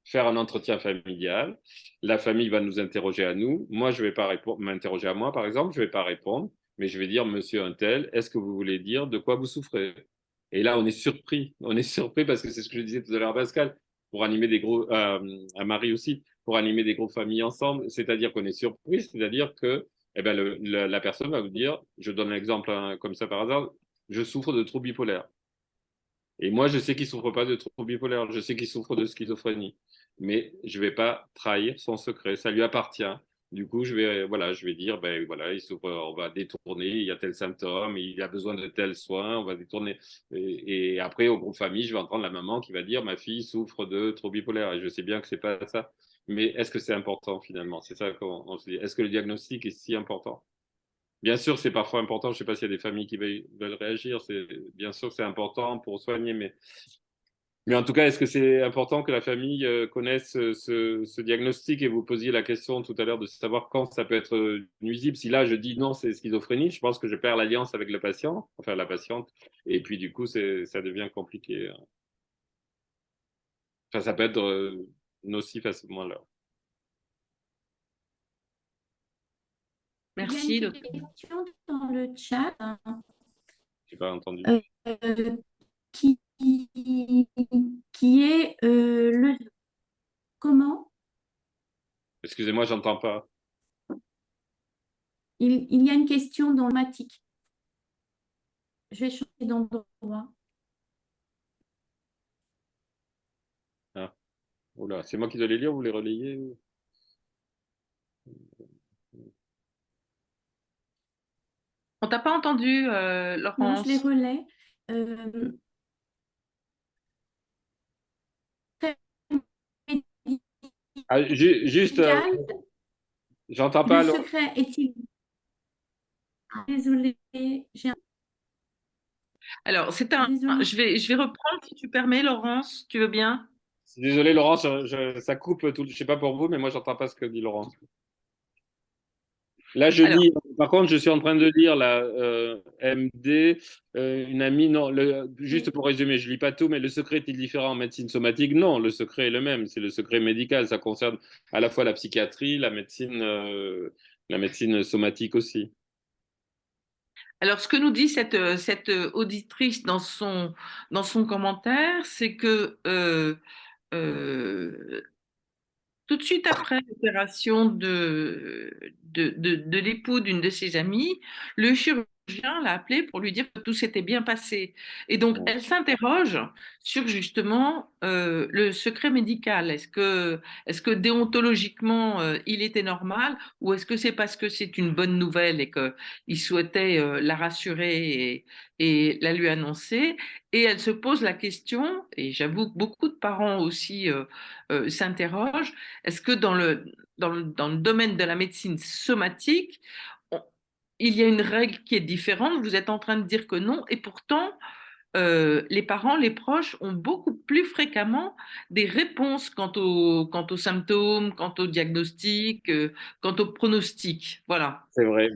faire un entretien familial. La famille va nous interroger à nous. Moi, je vais pas m'interroger à moi, par exemple, je vais pas répondre, mais je vais dire, monsieur Untel, est-ce que vous voulez dire de quoi vous souffrez? Et là, on est surpris. On est surpris parce que c'est ce que je disais tout à l'heure à Pascal, pour animer des groupes, à Marie aussi, pour animer des groupes familles ensemble, c'est-à-dire qu'on est surpris, c'est-à-dire que eh ben, la personne va vous dire, je donne un exemple hein, comme ça par hasard, je souffre de troubles bipolaires. Et moi, je sais qu'il souffre pas de trouble bipolaire, je sais qu'il souffre de schizophrénie, mais je vais pas trahir son secret, ça lui appartient. Du coup, voilà, je vais dire, ben voilà, il souffre, on va détourner, il y a tel symptôme, il a besoin de tels soins, on va détourner. Et après, au groupe famille, je vais entendre la maman qui va dire, ma fille souffre de trouble bipolaire, et je sais bien que c'est pas ça. Mais est-ce que c'est important finalement? C'est ça qu'on se dit. Est-ce que le diagnostic est si important? Bien sûr, c'est parfois important. Je ne sais pas s'il y a des familles qui veulent réagir. Bien sûr, c'est important pour soigner, mais en tout cas, est-ce que c'est important que la famille connaisse ce diagnostic? Et vous posiez la question tout à l'heure de savoir quand ça peut être nuisible. Si là, je dis non, c'est schizophrénie, je pense que je perds l'alliance avec le patient, enfin la patiente, et puis du coup, ça devient compliqué. Enfin, ça peut être nocif à ce moment-là. Il y Merci, a une docteur. question dans le chat Je n'ai pas entendu. euh, qui, qui est comment? Excusez-moi, j'entends pas. Il y a une question dans le matic. Je vais changer d'endroit. Ah, oula, c'est moi qui dois les lire, vous les relayez? On t'a pas entendu, Non, je les Laurence. relais. Euh, Ah, juste, médical, j'entends le pas. secret est-il... Désolée, j'ai Alors, désolée. je vais reprendre si tu permets, Laurence. Tu veux bien? Désolé, Laurence, ça coupe tout. Je sais pas pour vous, mais moi, j'entends pas ce que dit Laurence. Là, je Alors, lis. Par contre, je suis en train de lire la MD, une amie. Non, juste pour résumer, je lis pas tout, mais le secret est-il différent en médecine somatique? Non, le secret est le même. C'est le secret médical. Ça concerne à la fois la psychiatrie, la médecine somatique aussi. alors, ce que nous dit cette auditrice dans son commentaire, c'est que euh, tout de suite après l'opération de l'époux d'une de ses amies, le chirurgien l'a appelée pour lui dire que tout s'était bien passé. Et donc, elle s'interroge sur justement le secret médical. Est-ce que déontologiquement, il était normal ou est-ce que c'est parce que c'est une bonne nouvelle et qu'il souhaitait la rassurer et la lui annoncer? Et elle se pose la question, et j'avoue que beaucoup de parents aussi s'interrogent, est-ce que dans le domaine de la médecine somatique, on- il y a une règle qui est différente? Vous êtes en train de dire que non, et pourtant, les parents, les proches ont beaucoup plus fréquemment des réponses quant aux symptômes, quant au diagnostic, quant au pronostic. Voilà. C'est vrai.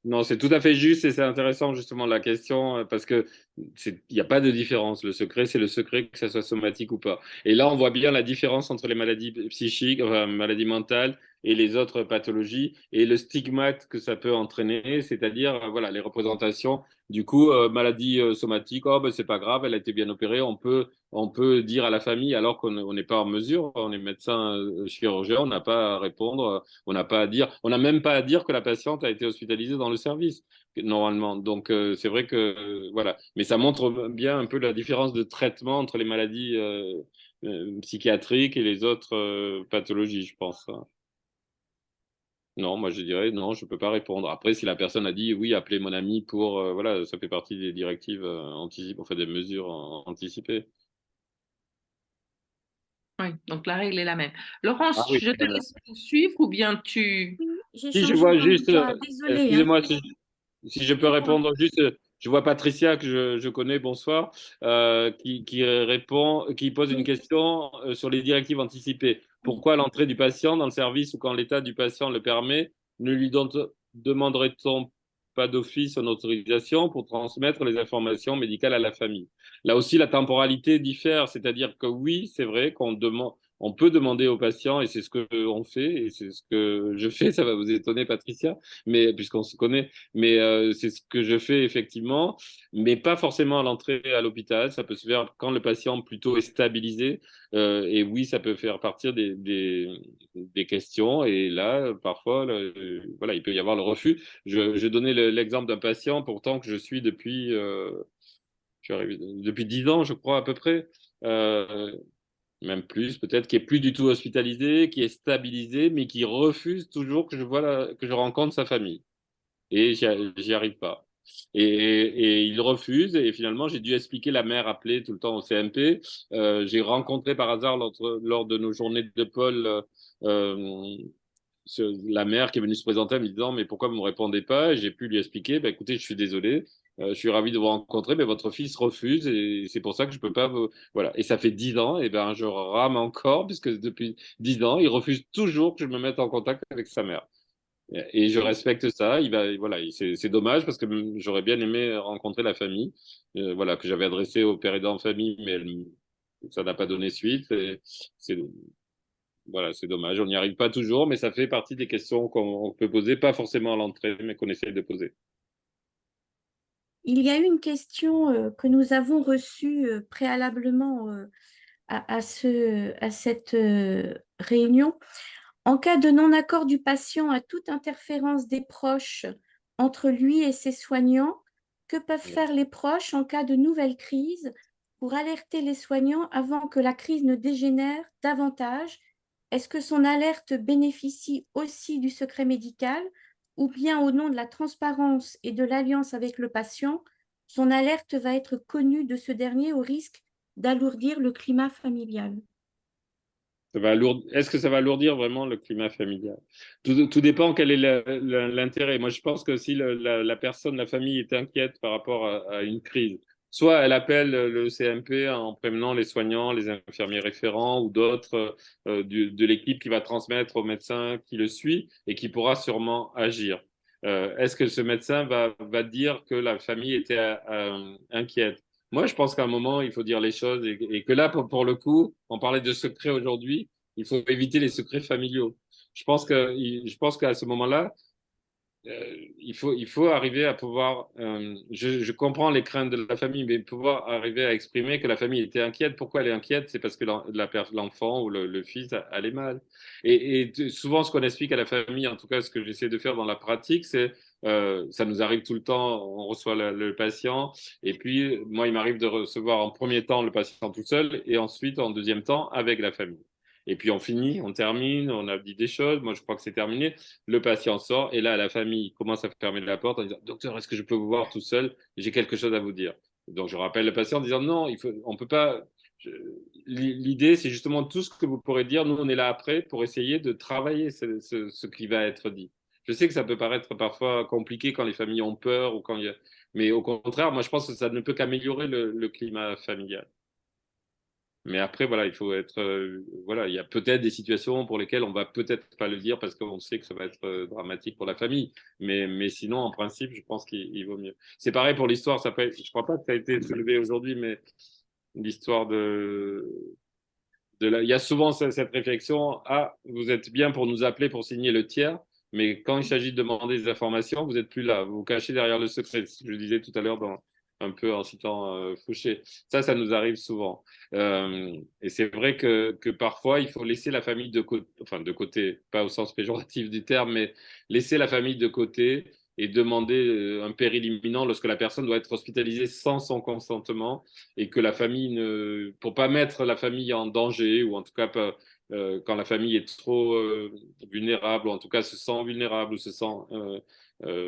Non, c'est tout à fait juste et c'est intéressant justement la question parce que il n'y a pas de différence. Le secret, c'est le secret, que ça soit somatique ou pas. Et là, on voit bien la différence entre les maladies psychiques, enfin, maladies mentales et les autres pathologies et le stigmate que ça peut entraîner, c'est-à-dire voilà les représentations. Du coup, maladie somatique, oh ben c'est pas grave, elle a été bien opérée. On peut dire à la famille alors qu'on n'est pas en mesure. On est médecin chirurgien, on n'a pas à répondre. On n'a pas à dire, on n'a même pas à dire que la patiente a été hospitalisée dans le service, normalement. Donc, c'est vrai que, voilà. Mais ça montre bien un peu la différence de traitement entre les maladies psychiatriques et les autres pathologies, je pense. Non, moi je dirais non, je peux pas répondre. Après, si la personne a dit oui, appelez mon ami pour, voilà, ça fait partie des directives anticipées, on fait des mesures anticipées. Oui, donc la règle est la même. Ah Laurence, oui, je te laisse poursuivre ou bien tu... Oui, j'ai si je changé vois juste, d'endroit. Désolée, hein. excusez-moi, si je peux répondre juste, je vois Patricia que je connais, bonsoir, qui répond, qui pose une Oui. question sur les directives anticipées. Oui. Pourquoi l'entrée du patient dans le service ou quand l'état du patient le permet, ne lui demanderait-on pas d'office son autorisation pour transmettre les informations médicales à la famille? Là aussi, la temporalité diffère, c'est-à-dire que oui, c'est vrai qu'on demande. On peut demander au patient, et c'est ce que on fait, et c'est ce que je fais, ça va vous étonner, Patricia, mais puisqu'on se connaît, mais c'est ce que je fais effectivement, mais pas forcément à l'entrée à l'hôpital. Ça peut se faire quand le patient plutôt est stabilisé. Et oui, ça peut faire partir des questions. Et là, parfois, voilà, il peut y avoir le refus. Je donnais l'exemple d'un patient, pourtant que je suis depuis, je suis arrivé depuis 10 ans, je crois à peu près. Euh, Même plus, peut-être, qui est plus du tout hospitalisé, qui est stabilisé, mais qui refuse toujours que que je rencontre sa famille et j'y arrive pas. Et il refuse et finalement j'ai dû expliquer, la mère appelée tout le temps au CMP. J'ai rencontré par hasard lors de nos journées de pôle euh, la mère qui est venue se présenter en me disant mais pourquoi vous me répondez pas? Et j'ai pu lui expliquer bah, écoutez je suis désolé. Je suis ravi de vous rencontrer, mais votre fils refuse et c'est pour ça que je peux pas vous. Voilà. Et ça fait 10 ans, et ben je rame encore, puisque depuis 10 ans, il refuse toujours que je me mette en contact avec sa mère. Et je respecte ça. Voilà, c'est dommage parce que j'aurais bien aimé rencontrer la famille, voilà, que j'avais adressé au père aidant en famille, mais ça n'a pas donné suite. Et c'est, voilà, c'est dommage. On n'y arrive pas toujours, mais ça fait partie des questions qu'on peut poser, pas forcément à l'entrée, mais qu'on essaye de poser. Il y a eu une question que nous avons reçue préalablement à cette réunion. En cas de non-accord du patient à toute interférence des proches entre lui et ses soignants, que peuvent faire les proches en cas de nouvelle crise pour alerter les soignants avant que la crise ne dégénère davantage? Est-ce que son alerte bénéficie aussi du secret médical ou bien au nom de la transparence et de l'alliance avec le patient, son alerte va être connue de ce dernier au risque d'alourdir le climat familial? Est-ce que ça va alourdir vraiment le climat familial? Tout dépend quel est l'intérêt. Moi, je pense que si la personne, la famille est inquiète par rapport à une crise, soit elle appelle le CMP en prévenant les soignants, les infirmiers référents ou d'autres de l'équipe qui va transmettre au médecin qui le suit et qui pourra sûrement agir. Est-ce que ce médecin va dire que la famille était inquiète? Moi, je pense qu'à un moment, il faut dire les choses et que là, pour le coup, on parlait de secrets aujourd'hui, il faut éviter les secrets familiaux. Je pense qu'à ce moment-là, il faut arriver à pouvoir. Je comprends les craintes de la famille, mais pouvoir arriver à exprimer que la famille était inquiète. Pourquoi elle est inquiète? C'est parce que l'enfant ou le fils allait mal. Souvent, ce qu'on explique à la famille, en tout cas, ce que j'essaie de faire dans la pratique, c'est Ça nous arrive tout le temps, on reçoit le patient. Et puis, moi, il m'arrive de recevoir en premier temps le patient tout seul et ensuite, en deuxième temps, avec la famille. Et puis, on finit, on termine, on a dit des choses. Moi, je crois que c'est terminé. Le patient sort et là, la famille commence à fermer la porte en disant, docteur, est-ce que je peux vous voir tout seul? J'ai quelque chose à vous dire. Donc, je rappelle le patient en disant, non, on peut pas. L'idée, c'est justement tout ce que vous pourrez dire. Nous, on est là après pour essayer de travailler ce qui va être dit. Je sais que ça peut paraître parfois compliqué quand les familles ont peur ou quand il y a... Mais au contraire, moi, je pense que ça ne peut qu'améliorer le climat familial. Mais après, voilà, il faut être, voilà, il y a peut-être des situations pour lesquelles on va peut-être pas le dire parce qu'on sait que ça va être dramatique pour la famille. Mais sinon, en principe, je pense qu'il vaut mieux. C'est pareil pour l'histoire. Je crois pas que ça a été soulevé aujourd'hui, mais l'histoire il y a souvent cette réflexion, ah, vous êtes bien pour nous appeler pour signer le tiers, mais quand il s'agit de demander des informations, vous n'êtes plus là, vous vous cachez derrière le secret. Je le disais tout à l'heure un peu en citant Fouché. Ça nous arrive souvent. Et c'est vrai que parfois, il faut laisser la famille enfin, de côté, pas au sens péjoratif du terme, mais laisser la famille de côté et demander un péril imminent lorsque la personne doit être hospitalisée sans son consentement et que la famille ne, pour pas mettre la famille en danger ou en tout cas pas, quand la famille est trop vulnérable ou en tout cas se sent vulnérable ou se sent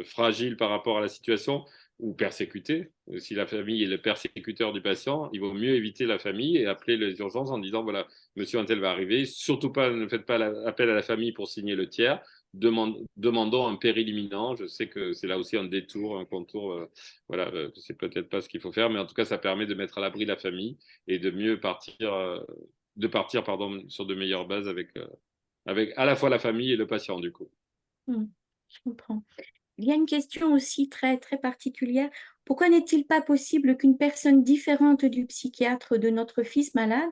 fragile par rapport à la situation ou persécutée. Si la famille est le persécuteur du patient, il vaut mieux éviter la famille et appeler les urgences en disant voilà, monsieur Untel va arriver, surtout pas, ne faites pas appel à la famille pour signer le tiers. Demandons un péril imminent. Je sais que c'est là aussi un détour, un contour. Voilà, c'est peut-être pas ce qu'il faut faire, mais en tout cas, ça permet de mettre à l'abri la famille et de mieux partir, pardon, sur de meilleures bases avec à la fois la famille et le patient, du coup. Je comprends. Il y a une question aussi très, très particulière. Pourquoi n'est-il pas possible qu'une personne différente du psychiatre de notre fils malade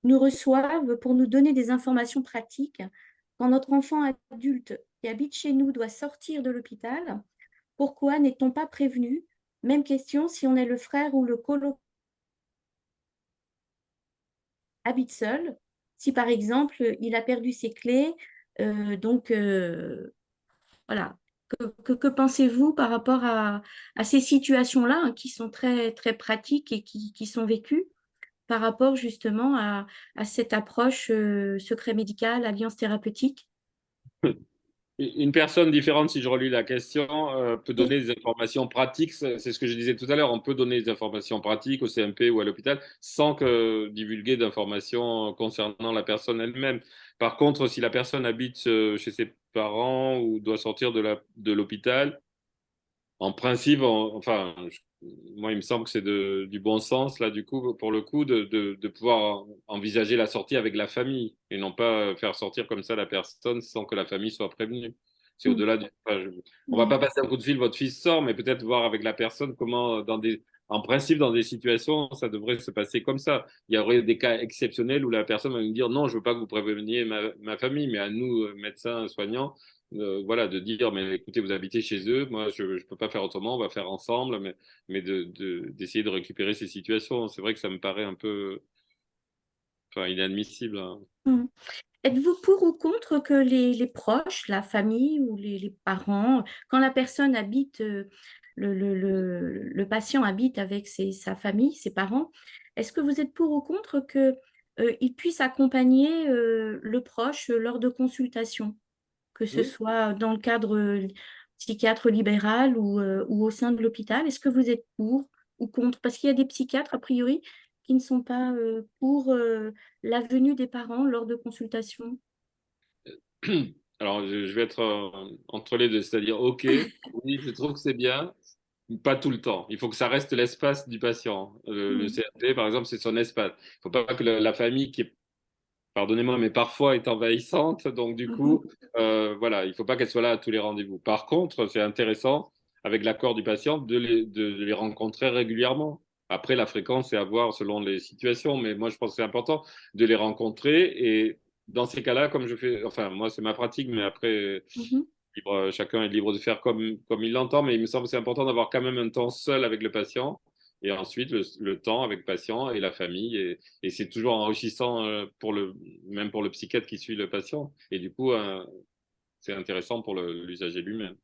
nous reçoive pour nous donner des informations pratiques quand notre enfant adulte qui habite chez nous doit sortir de l'hôpital? Pourquoi n'est-on pas prévenu? Même question si on est le frère ou le coloc habite seul. Si par exemple, il a perdu ses clés, donc voilà. Que pensez-vous par rapport à ces situations-là hein, qui sont très, très pratiques et qui sont vécues par rapport justement à cette approche secret médical, alliance thérapeutique? Une personne différente, si je relis la question, peut Oui. donner des informations pratiques. C'est ce que je disais tout à l'heure. On peut donner des informations pratiques au CMP ou à l'hôpital sans que divulguer d'informations concernant la personne elle-même. Par contre, si la personne habite chez ses parents ou doit sortir de l'hôpital, en principe, enfin, moi, il me semble que c'est du bon sens, là, du coup, pour le coup, de pouvoir envisager la sortie avec la famille et non pas faire sortir comme ça la personne sans que la famille soit prévenue. C'est Mm. au-delà du. Enfin, on va Mm. pas passer un coup de fil, votre fils sort, mais peut-être voir avec la personne comment, en principe, dans des situations, ça devrait se passer comme ça. Il y aurait des cas exceptionnels où la personne va nous dire non, je veux pas que vous préveniez ma famille, mais à nous, médecins, soignants, voilà, de dire, mais écoutez, vous habitez chez eux, moi, je ne peux pas faire autrement, on va faire ensemble, mais d'essayer de récupérer ces situations. C'est vrai que ça me paraît un peu, enfin, inadmissible, hein. Mm. Êtes-vous pour ou contre que les proches, la famille ou les parents, quand la personne habite, le patient habite avec sa famille, ses parents, est-ce que vous êtes pour ou contre que, il puisse accompagner le proche lors de consultations, que ce Oui. soit dans le cadre psychiatre libéral ou au sein de l'hôpital? Est-ce que vous êtes pour ou contre? Parce qu'il y a des psychiatres, a priori, qui ne sont pas pour la venue des parents lors de consultations. Alors, je vais être entre les deux, c'est-à-dire, OK, oui, je trouve que c'est bien, pas tout le temps. Il faut que ça reste l'espace du patient. Le Mm. CRP, par exemple, c'est son espace. Il ne faut pas que la famille qui est pardonnez-moi, mais parfois est envahissante. Donc, du Mhm. coup, voilà, il ne faut pas qu'elle soit là à tous les rendez-vous. Par contre, c'est intéressant, avec l'accord du patient, de les rencontrer régulièrement. Après, la fréquence, c'est à voir selon les situations, mais moi, je pense que c'est important de les rencontrer. Et dans ces cas-là, comme je fais, enfin, moi, c'est ma pratique, mais après, Mhm. chacun est libre de faire comme il l'entend, mais il me semble que c'est important d'avoir quand même un temps seul avec le patient et ensuite le temps avec le patient et la famille. Et c'est toujours enrichissant même pour le psychiatre qui suit le patient. Et du coup, c'est intéressant pour l'usager lui-même.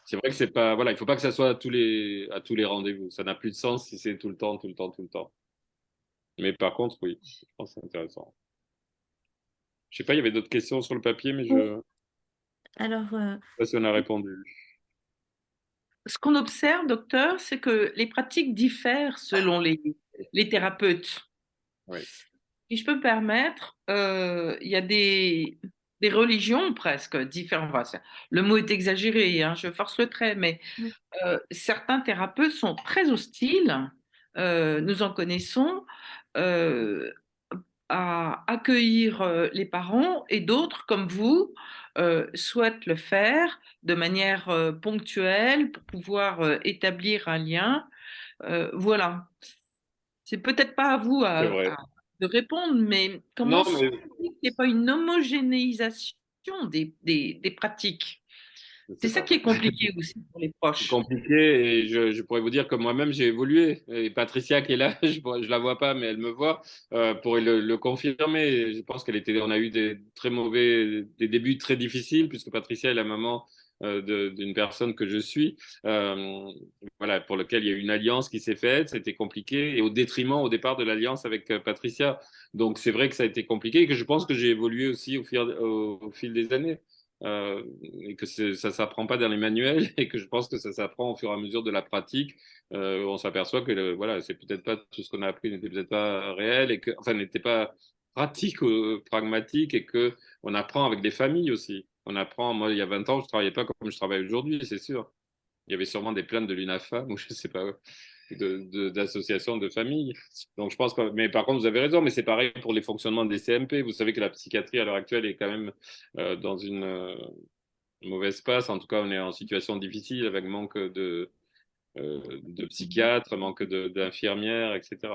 C'est vrai que c'est pas, voilà, il faut pas que ça soit à tous les rendez-vous. Ça n'a plus de sens si c'est tout le temps, tout le temps, tout le temps. Mais par contre, oui, je pense que c'est intéressant. Je sais pas, il y avait d'autres questions sur le papier, mais je Oui. ne sais Alors, pas si on a répondu. Ce qu'on observe, docteur, c'est que les pratiques diffèrent selon les thérapeutes. Oui, Si je peux me permettre, il y a des religions presque différentes. Enfin, le mot est exagéré, hein, je force le trait, mais certains thérapeutes sont très hostiles, nous en connaissons, euh, à accueillir les parents et d'autres, comme vous, souhaitent le faire de manière ponctuelle pour pouvoir établir un lien. Voilà. C'est peut-être pas à vous c'est vrai. de répondre, mais comment Non, se mais fait qu'il n'y ait pas une homogénéisation des pratiques? je C'est sais ça pas. qui est compliqué aussi pour les C'est proches. compliqué et je pourrais vous dire que moi-même j'ai évolué. Et Patricia qui est là, je la vois pas, mais elle me voit, pourrait le confirmer. Et je pense on a eu des débuts très difficiles puisque Patricia est la maman d'une personne que je suis, voilà, pour lequel il y a eu une alliance qui s'est faite. C'était compliqué et au détriment au départ de l'alliance avec Patricia. Donc c'est vrai que ça a été compliqué et que je pense que j'ai évolué aussi au fil des années. Et que ça s'apprend pas dans les manuels et que je pense que ça s'apprend au fur et à mesure de la pratique. On s'aperçoit que voilà, c'est peut-être pas tout ce qu'on a appris n'était peut-être pas réel et que, enfin, n'était pas pratique ou pragmatique et que on apprend avec des familles aussi. On apprend, moi, il y a 20 ans, je travaillais pas comme je travaille aujourd'hui, c'est sûr. Il y avait sûrement des plaintes de l'UNAFAM ou je sais pas, d'associations de familles. Donc je pense que, mais par contre, vous avez raison, mais c'est pareil pour les fonctionnements des CMP. Vous savez que la psychiatrie à l'heure actuelle est quand même dans une mauvaise passe. En tout cas, on est en situation difficile avec manque de psychiatres, manque d'infirmières, etc.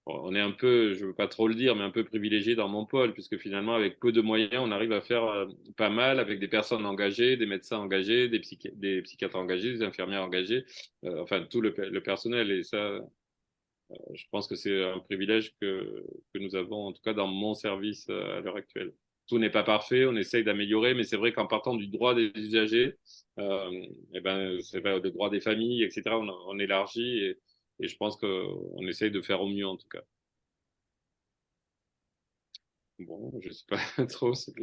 Bon, on est un peu, je veux pas trop le dire, mais un peu privilégié dans mon pôle, puisque finalement, avec peu de moyens, on arrive à faire pas mal avec des personnes engagées, des médecins engagés, des psychiatres engagés, des infirmières engagées, enfin tout le personnel. Et ça, je pense que c'est un privilège que nous avons, en tout cas dans mon service à l'heure actuelle. Tout n'est pas parfait, on essaye d'améliorer, mais c'est vrai qu'en partant du droit des usagers, eh ben, c'est le droit des familles, etc., on élargit et je pense qu'on essaye de faire au mieux en tout cas. Bon, je sais pas trop s'il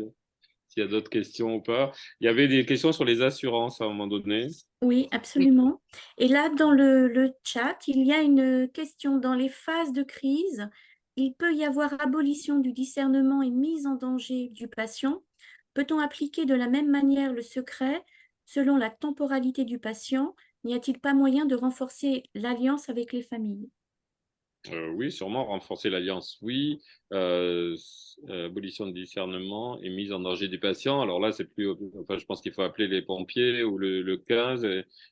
y a d'autres questions ou pas. Il y avait des questions sur les assurances à un moment donné. oui, absolument. Et là, dans le chat, il y a une question. Dans les phases de crise, il peut y avoir abolition du discernement et mise en danger du patient. Peut-on appliquer de la même manière le secret selon la temporalité du patient? N'y a-t-il pas moyen de renforcer l'alliance avec les familles? Oui, sûrement renforcer l'alliance, oui. Abolition de discernement et mise en danger du patient. Alors là, c'est plus, enfin, je pense qu'il faut appeler les pompiers ou le 15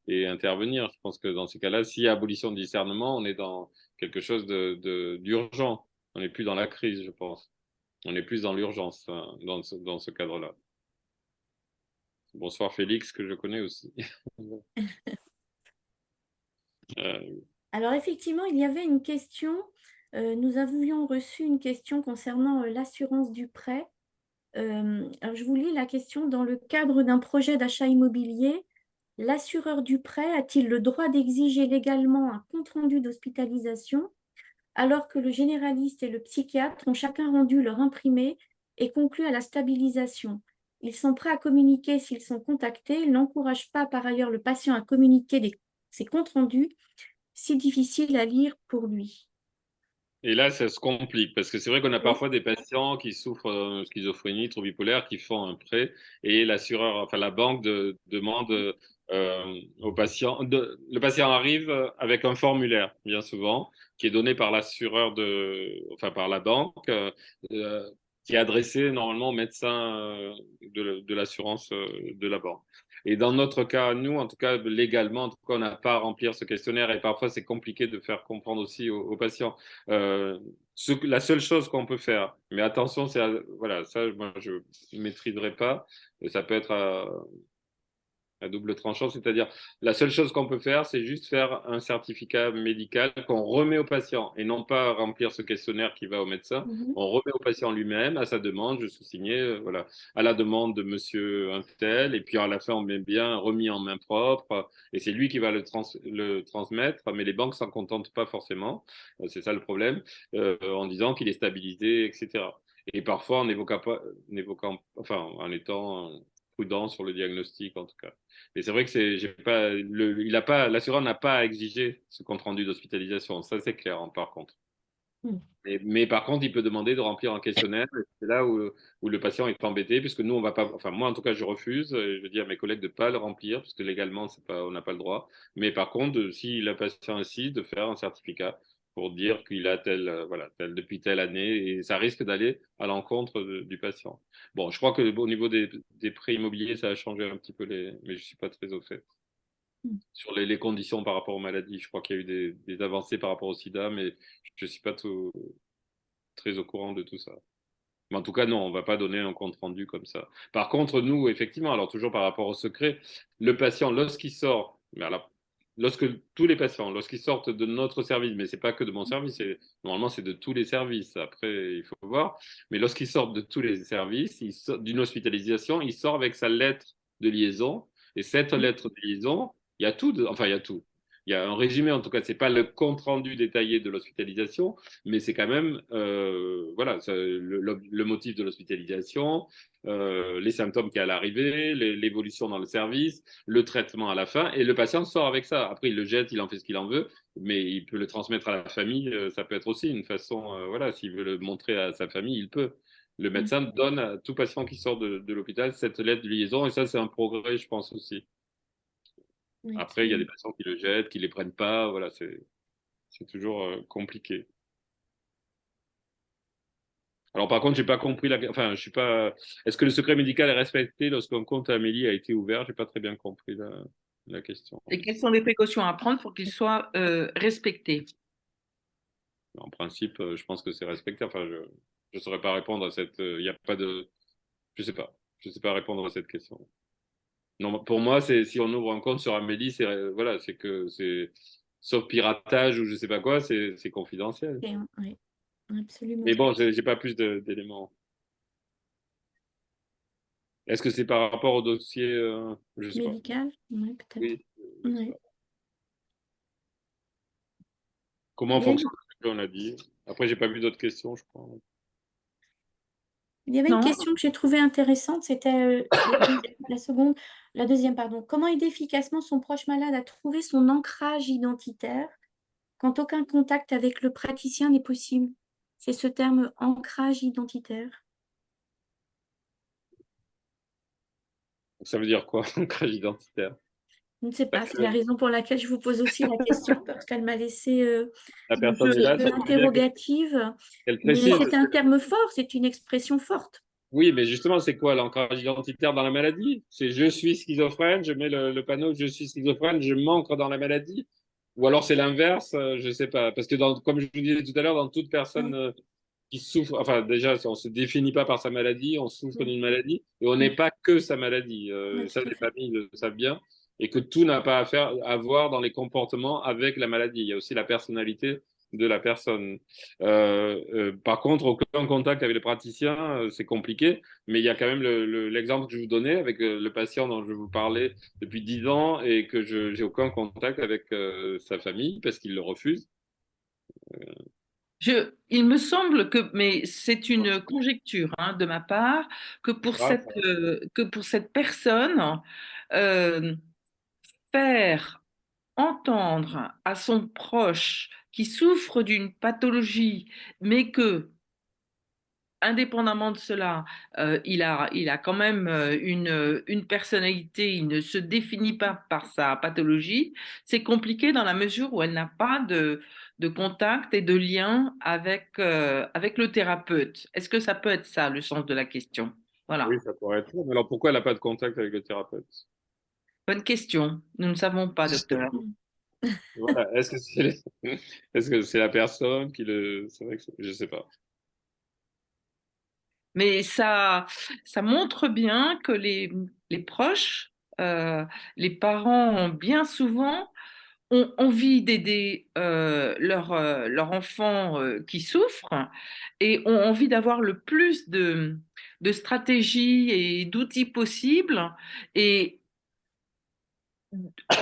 et intervenir. Je pense que dans ces cas-là, s'il y a abolition de discernement, on est dans quelque chose d'urgent. On n'est plus dans la crise, je pense. On est plus dans l'urgence hein, dans ce cadre-là. Bonsoir Félix, que je connais aussi. Euh, Alors effectivement, il y avait une question. Nous avions reçu une question concernant l'assurance du prêt. Alors je vous lis la question. Dans le cadre d'un projet d'achat immobilier, l'assureur du prêt a-t-il le droit d'exiger légalement un compte-rendu d'hospitalisation alors que le généraliste et le psychiatre ont chacun rendu leur imprimé et conclu à la stabilisation? Ils sont prêts à communiquer s'ils sont contactés. Ils n'encouragent pas par ailleurs le patient à communiquer ses comptes rendus si difficile à lire pour lui. Et là, ça se complique parce que c'est vrai qu'on a Oui, parfois des patients qui souffrent de schizophrénie, trouble bipolaire, qui font un prêt et l'assureur, enfin la banque demande au patient. Le patient arrive avec un formulaire, bien souvent, qui est donné par l'assureur enfin par la banque, euh, qui est adressé normalement au médecin de l'assurance de la banque. Et dans notre cas, nous, en tout cas, légalement, en tout cas, on n'a pas à remplir ce questionnaire et parfois c'est compliqué de faire comprendre aussi aux patients. Euh, la seule chose qu'on peut faire, mais attention, voilà, ça, moi, je ne maîtriserai pas. Ça peut être à double tranchant, c'est-à-dire la seule chose qu'on peut faire, c'est juste faire un certificat médical qu'on remet au patient et non pas remplir ce questionnaire qui va au médecin. On remet au patient lui-même à sa demande, je sous-signais, voilà, à la demande de monsieur un tel, et puis à la fin, on met bien remis en main propre, et c'est lui qui va le transmettre, mais les banques s'en contentent pas forcément, c'est ça le problème, en disant qu'il est stabilisé, etc. Et parfois enfin, en étant prudent sur le diagnostic en tout cas. Mais c'est vrai que j'ai pas, l'assureur n'a pas à exiger ce compte rendu d'hospitalisation, ça c'est clair, hein, par contre. Mais par contre, il peut demander de remplir un questionnaire. C'est là où le patient est embêté, puisque nous, on va pas. Enfin, moi, en tout cas, je refuse. Je dis à mes collègues de ne pas le remplir, parce que légalement, on n'a pas le droit. Mais par contre, si le patient insiste, de faire un certificat pour dire qu'il a depuis telle année, et ça risque d'aller à l'encontre du patient. Bon, je crois que au niveau des prêts immobiliers, ça a changé un petit peu mais je suis pas très au fait sur les conditions par rapport aux maladies. Je crois qu'il y a eu des avancées par rapport au sida, mais je ne suis pas très au courant de tout ça. Mais en tout cas, non, on ne va pas donner un compte rendu comme ça. Par contre, nous, effectivement, alors toujours par rapport au secret, le patient, lorsqu'il sort, mais alors, tous les patients, lorsqu'ils sortent de notre service, mais ce n'est pas que de mon service, normalement c'est de tous les services, après il faut voir, mais lorsqu'ils sortent de tous les services, d'une hospitalisation, il sort avec sa lettre de liaison, et cette lettre de liaison, il y a tout, enfin il y a tout. Il y a un résumé, en tout cas, ce n'est pas le compte rendu détaillé de l'hospitalisation, mais c'est quand même voilà, le motif de l'hospitalisation, les symptômes qui à l'arrivée, l'évolution dans le service, le traitement à la fin, et le patient sort avec ça. Après, il le jette, il en fait ce qu'il en veut, mais il peut le transmettre à la famille. Ça peut être aussi une façon, voilà, s'il veut le montrer à sa famille, il peut. Le médecin donne à tout patient qui sort de l'hôpital cette lettre de liaison, et ça, c'est un progrès, je pense aussi. Après, il y a des patients qui le jettent, qui ne les prennent pas, voilà, c'est toujours compliqué. Alors par contre, j'ai pas compris enfin, je suis pas. Est-ce que le secret médical est respecté lorsqu'un compte Amélie a été ouvert? J'ai pas très bien compris la question. Et quelles sont les précautions à prendre pour qu'il soit respecté? En principe, je pense que c'est respecté. Enfin, je saurais pas répondre à cette. Il y a pas de. Je sais pas. Je sais pas répondre à cette question. Non, pour moi, c'est si on ouvre un compte sur Amélie, c'est voilà, c'est que c'est sauf piratage ou je sais pas quoi, c'est confidentiel. Oui, absolument. Mais bon, j'ai pas plus d'éléments. Est-ce que c'est par rapport au dossier je sais pas. Médical, oui, peut-être. Oui. Oui. Comment fonctionne le jeu, on a dit. Après, j'ai pas vu d'autres questions, je crois. Il y avait une question que j'ai trouvée intéressante, c'était la deuxième, pardon. Comment aider efficacement son proche malade à trouver son ancrage identitaire quand aucun contact avec le praticien n'est possible? C'est ce terme ancrage identitaire. Ça veut dire quoi, ancrage identitaire? Je ne sais pas, c'est la raison pour laquelle je vous pose aussi la question, parce qu'elle m'a laissé La un personne peu est là, de ça veut dire l'interrogative. qu'elle Mais précise. c'est un terme fort, c'est une expression forte. Oui, mais justement, c'est quoi l'ancrage identitaire dans la maladie? C'est je suis schizophrène, je mets le panneau je suis schizophrène, je m'ancre dans la maladie? Ou alors c'est l'inverse, je sais pas. Parce que comme je vous disais tout à l'heure, dans toute personne qui souffre, enfin déjà, on se définit pas par sa maladie, on souffre d'une maladie, et on n'est pas que sa maladie. Ça, les familles le savent bien, et que tout n'a pas à voir dans les comportements avec la maladie. Il y a aussi la personnalité de la personne. Par contre, aucun contact avec le praticien, c'est compliqué, mais il y a quand même l'exemple que je vous donnais avec le patient dont je vous parlais depuis 10 ans et que je n'ai aucun contact avec sa famille parce qu'il le refuse. Il me semble que, mais c'est une conjecture de ma part, que que pour cette personne, euh, faire entendre à son proche qui souffre d'une pathologie, mais que, indépendamment de cela, il a quand même une personnalité, il ne se définit pas par sa pathologie, c'est compliqué dans la mesure où elle n'a pas de contact et de lien avec le thérapeute. Est-ce que ça peut être ça, le sens de la question? Oui, Voilà. ça pourrait être. Mais alors pourquoi elle n'a pas de contact avec le thérapeute? Bonne question. Nous ne savons pas, docteur. Voilà. Est-ce que c'est la personne qui le. C'est vrai que je sais pas. Mais ça montre bien que les proches les parents, bien souvent, ont envie d'aider leur enfant qui souffre et ont envie d'avoir le plus de stratégies et d'outils possibles. Et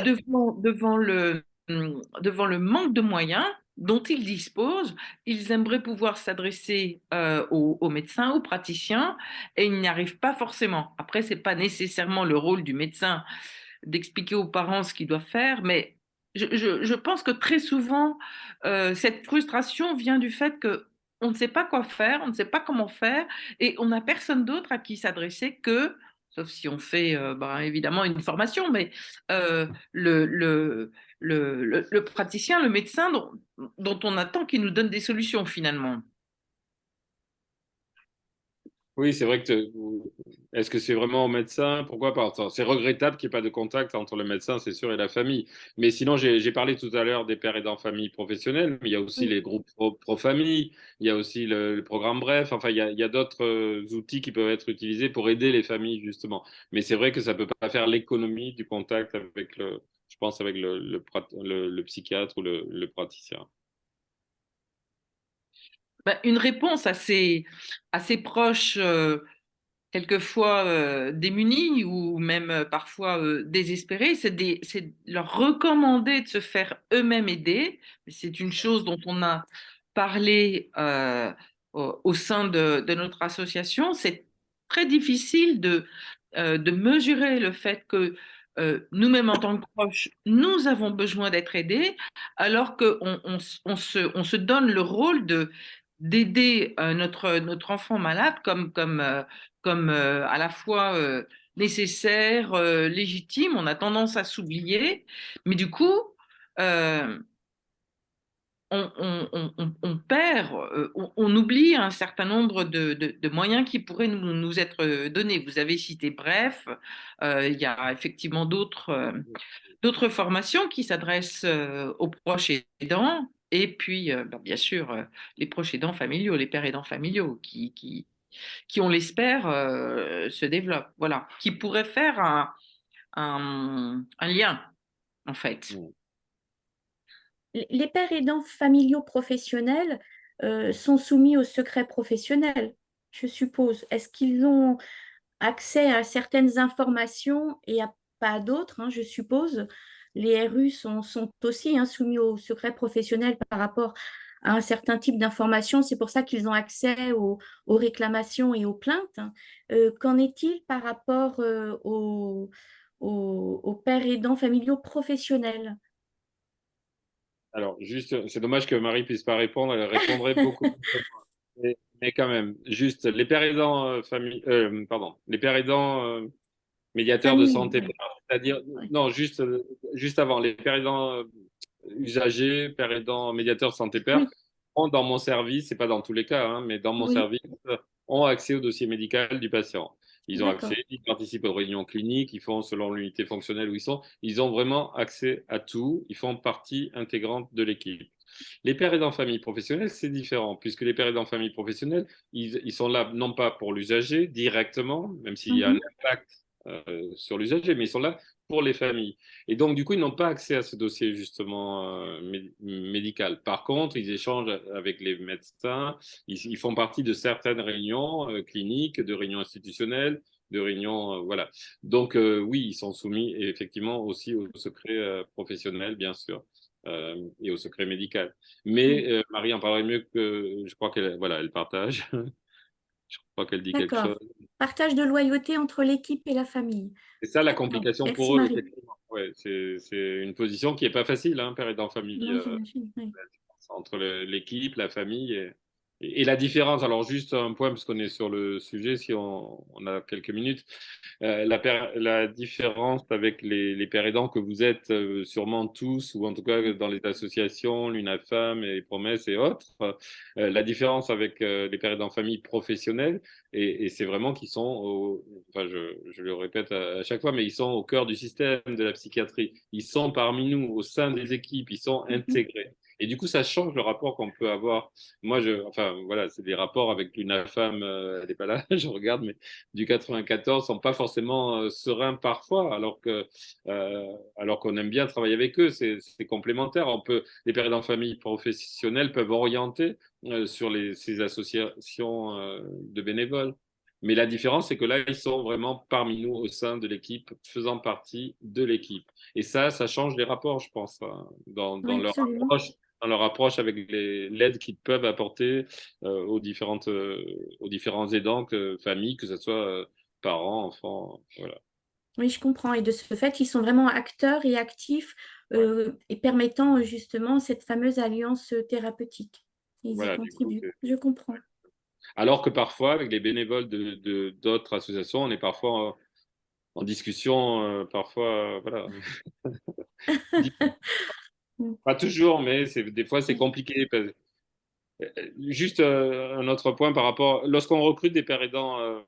devant le manque de moyens dont ils disposent, ils aimeraient pouvoir s'adresser aux médecins, aux praticiens, et ils n'y arrivent pas forcément. Après, ce n'est pas nécessairement le rôle du médecin d'expliquer aux parents ce qu'ils doivent faire, mais je pense que très souvent, cette frustration vient du fait que on ne sait pas quoi faire, on ne sait pas comment faire, et on n'a personne d'autre à qui s'adresser que, sauf si on fait évidemment une formation, mais euh, le, le, le praticien, le médecin dont on attend qu'il nous donne des solutions finalement. Oui, c'est vrai que est-ce que c'est vraiment au médecin? Pourquoi pas? Attends, c'est regrettable qu'il n'y ait pas de contact entre le médecin, c'est sûr, et la famille. Mais sinon, j'ai parlé tout à l'heure des pères aidants famille professionnels, mais il y a aussi Oui. les groupes pro-famille, il y a aussi le programme Bref. Enfin, il y a d'autres outils qui peuvent être utilisés pour aider les familles, justement. Mais c'est vrai que ça peut pas faire l'économie du contact avec je pense, avec le psychiatre ou le praticien. Ben, une réponse assez proche quelquefois démunis ou même parfois désespérés, c'est de leur recommander de se faire eux-mêmes aider. C'est une chose dont on a parlé au sein de notre association. C'est très difficile de mesurer le fait que nous-mêmes en tant que proches, nous avons besoin d'être aidés, alors on se donne le rôle d'aider notre enfant malade comme à la fois nécessaire, légitime. On a tendance à s'oublier, mais du coup, euh, on perd, on oublie un certain nombre de moyens qui pourraient nous être donnés. Vous avez cité Bref, il y a effectivement d'autres formations qui s'adressent aux proches aidants. Et puis, bien sûr, les proches aidants familiaux, les pères aidants familiaux qui on l'espère, se développent. Voilà, qui pourraient faire un lien, en fait. Mm. Les pères aidants familiaux professionnels sont soumis au secret professionnel, je suppose. Est-ce qu'ils ont accès à certaines informations et pas à d'autres, hein, je suppose? Les RU sont aussi soumis au secret professionnel par rapport à un certain type d'informations. C'est pour ça qu'ils ont accès aux réclamations et aux plaintes. Qu'en est-il par rapport aux pères aidants familiaux professionnels? Alors, juste, c'est dommage que Marie puisse pas répondre, elle répondrait beaucoup. Mais quand même, juste les pères aidants pardon, les pères aidants médiateurs de Famille, santé, oui. c'est-à-dire, Oui. non, juste avant, les pères aidants usagers, pères aidants médiateurs santé père, Oui, ont dans mon service, c'est pas dans tous les cas, hein, mais dans mon oui, service, ont accès au dossier médical du patient. Ils ont accès, d'accord. ils participent aux réunions cliniques, ils font selon l'unité fonctionnelle où ils sont, ils ont vraiment accès à tout, ils font partie intégrante de l'équipe. Les pères aidants famille professionnelle, c'est différent, puisque les pères aidants famille professionnelle, ils sont là non pas pour l'usager directement, même s'il y a un Mhm. impact sur l'usager, mais ils sont là pour les familles. Et donc, du coup, ils n'ont pas accès à ce dossier justement médical. Par contre, ils échangent avec les médecins, ils font partie de certaines réunions cliniques, de réunions institutionnelles, de réunions, voilà. Donc, oui, ils sont soumis effectivement aussi au secret professionnel, bien sûr, et au secret médical. Mais Oui, Marie en parlerait mieux que, je crois qu'elle, voilà, elle partage. Je crois qu'elle dit quelque chose. d'accord. Partage de loyauté entre l'équipe et la famille. C'est ça la D'accord. complication Merci pour eux, Marie. effectivement. Ouais, c'est une position qui est pas facile, hein, père aidant famille, Non, j'imagine. Oui. entre l'équipe, la famille et la différence. Alors juste un point, puisqu'on est sur le sujet, si on a quelques minutes, la différence avec les pères aidants que vous êtes sûrement tous, ou en tout cas dans les associations, l'UNAFAM et Promesse et autres, la différence avec les pères aidants famille professionnels, et c'est vraiment qu'ils sont, enfin je le répète à chaque fois, mais ils sont au cœur du système de la psychiatrie. Ils sont parmi nous, au sein des équipes, ils sont Mhm. intégrés. Et du coup, ça change le rapport qu'on peut avoir. Moi, enfin, voilà, c'est des rapports avec l'UNAFAM, elle n'est pas là, je regarde, mais du 94 sont pas forcément sereins parfois, alors qu'on aime bien travailler avec eux. C'est complémentaire. Les pères en famille professionnels peuvent orienter sur ces associations de bénévoles. Mais la différence, c'est que là, ils sont vraiment parmi nous au sein de l'équipe, faisant partie de l'équipe. Et ça change les rapports, je pense, hein, Oui, absolument. dans leur approche avec l'aide qu'ils peuvent apporter aux différents aidants, familles, que ce soit parents, enfants, voilà. Oui, je comprends. Et de ce fait, ils sont vraiment acteurs et actifs Ouais. et permettant justement cette fameuse alliance thérapeutique. Ils y Voilà, du coup, contribuent. Je comprends. alors que parfois, avec les bénévoles d'autres associations, on est parfois en discussion, parfois, voilà. Pas toujours, mais des fois, c'est compliqué. Juste un autre point par rapport, lorsqu'on recrute des pères aidants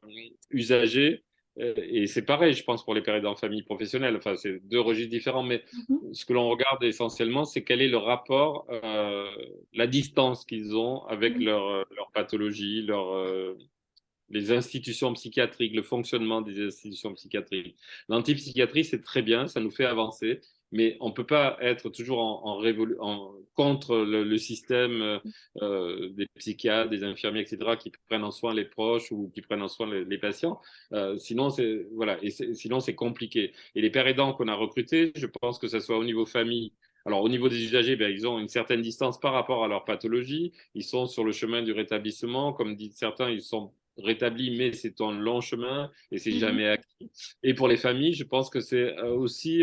usagers, et c'est pareil, je pense, pour les pères aidants famille professionnelle, enfin, c'est deux registres différents, mais Mhm, ce que l'on regarde essentiellement, c'est quel est le rapport, la distance qu'ils ont avec oui, leur pathologie, les institutions psychiatriques, le fonctionnement des institutions psychiatriques. L'antipsychiatrie, c'est très bien, ça nous fait avancer, mais on ne peut pas être toujours contre le système des psychiatres, des infirmiers, etc., qui prennent en soin les proches ou qui prennent en soin les patients. Sinon, sinon, c'est compliqué. Et les pères aidants qu'on a recrutés, je pense que ce soit au niveau famille. Alors, au niveau des usagers, ben, ils ont une certaine distance par rapport à leur pathologie. Ils sont sur le chemin du rétablissement. Comme disent certains, ils sont rétabli, mais c'est un long chemin et c'est mhm, jamais acquis. Et pour les familles, je pense que c'est aussi,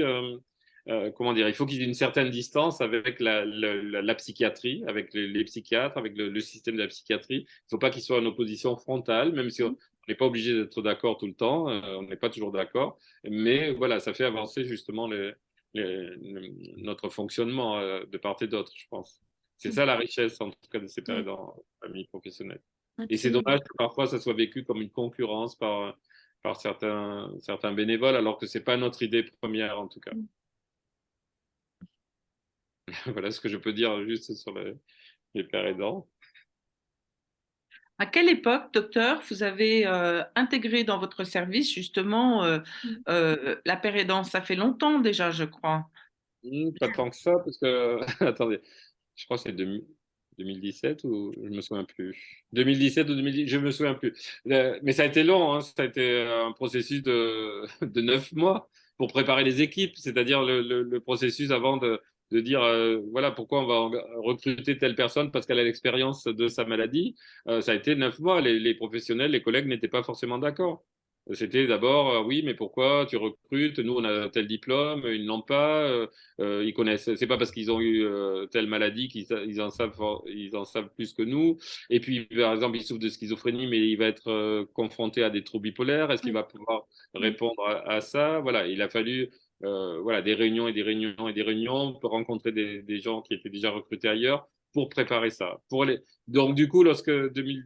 comment dire, il faut qu'ils aient une certaine distance avec la psychiatrie, avec les psychiatres, avec le système de la psychiatrie. Il ne faut pas qu'ils soient en opposition frontale, même si on mhm. n'est pas obligé d'être d'accord tout le temps, on n'est pas toujours d'accord, mais voilà, ça fait avancer justement notre fonctionnement de part et d'autre, je pense. C'est ça la richesse, en tout cas, de ces périodes Oui, dans la famille professionnelle. Et c'est absolument. dommage que parfois ça soit vécu comme une concurrence par certains bénévoles, alors que c'est pas notre idée première en tout cas. Mm. Voilà ce que je peux dire juste sur les pères aidants. À quelle époque, docteur, vous avez intégré dans votre service justement Mm. la pérédance? Ça fait longtemps déjà, je crois. Pas tant que ça, parce que attendez, je crois que c'est 2017 ou je me souviens plus. 2017 ou 2010, je me souviens plus. Mais ça a été long, hein, ça a été un processus de 9 mois pour préparer les équipes, c'est-à-dire le processus avant de dire voilà pourquoi on va recruter telle personne parce qu'elle a l'expérience de sa maladie. Ça a été 9 mois. Les professionnels, les collègues n'étaient pas forcément d'accord. C'était d'abord oui, mais pourquoi tu recrutes? Nous, on a tel diplôme, ils ne l'ont pas. Ils connaissent. C'est pas parce qu'ils ont eu telle maladie ils en savent plus que nous. Et puis, par exemple, il souffre de schizophrénie, mais il va être confronté à des troubles bipolaires. Est-ce qu'il Oui, va pouvoir oui, répondre à ça? Voilà, il a fallu voilà des réunions et des réunions et des réunions pour rencontrer des gens qui étaient déjà recrutés ailleurs pour préparer ça. Donc, du coup, lorsque 2000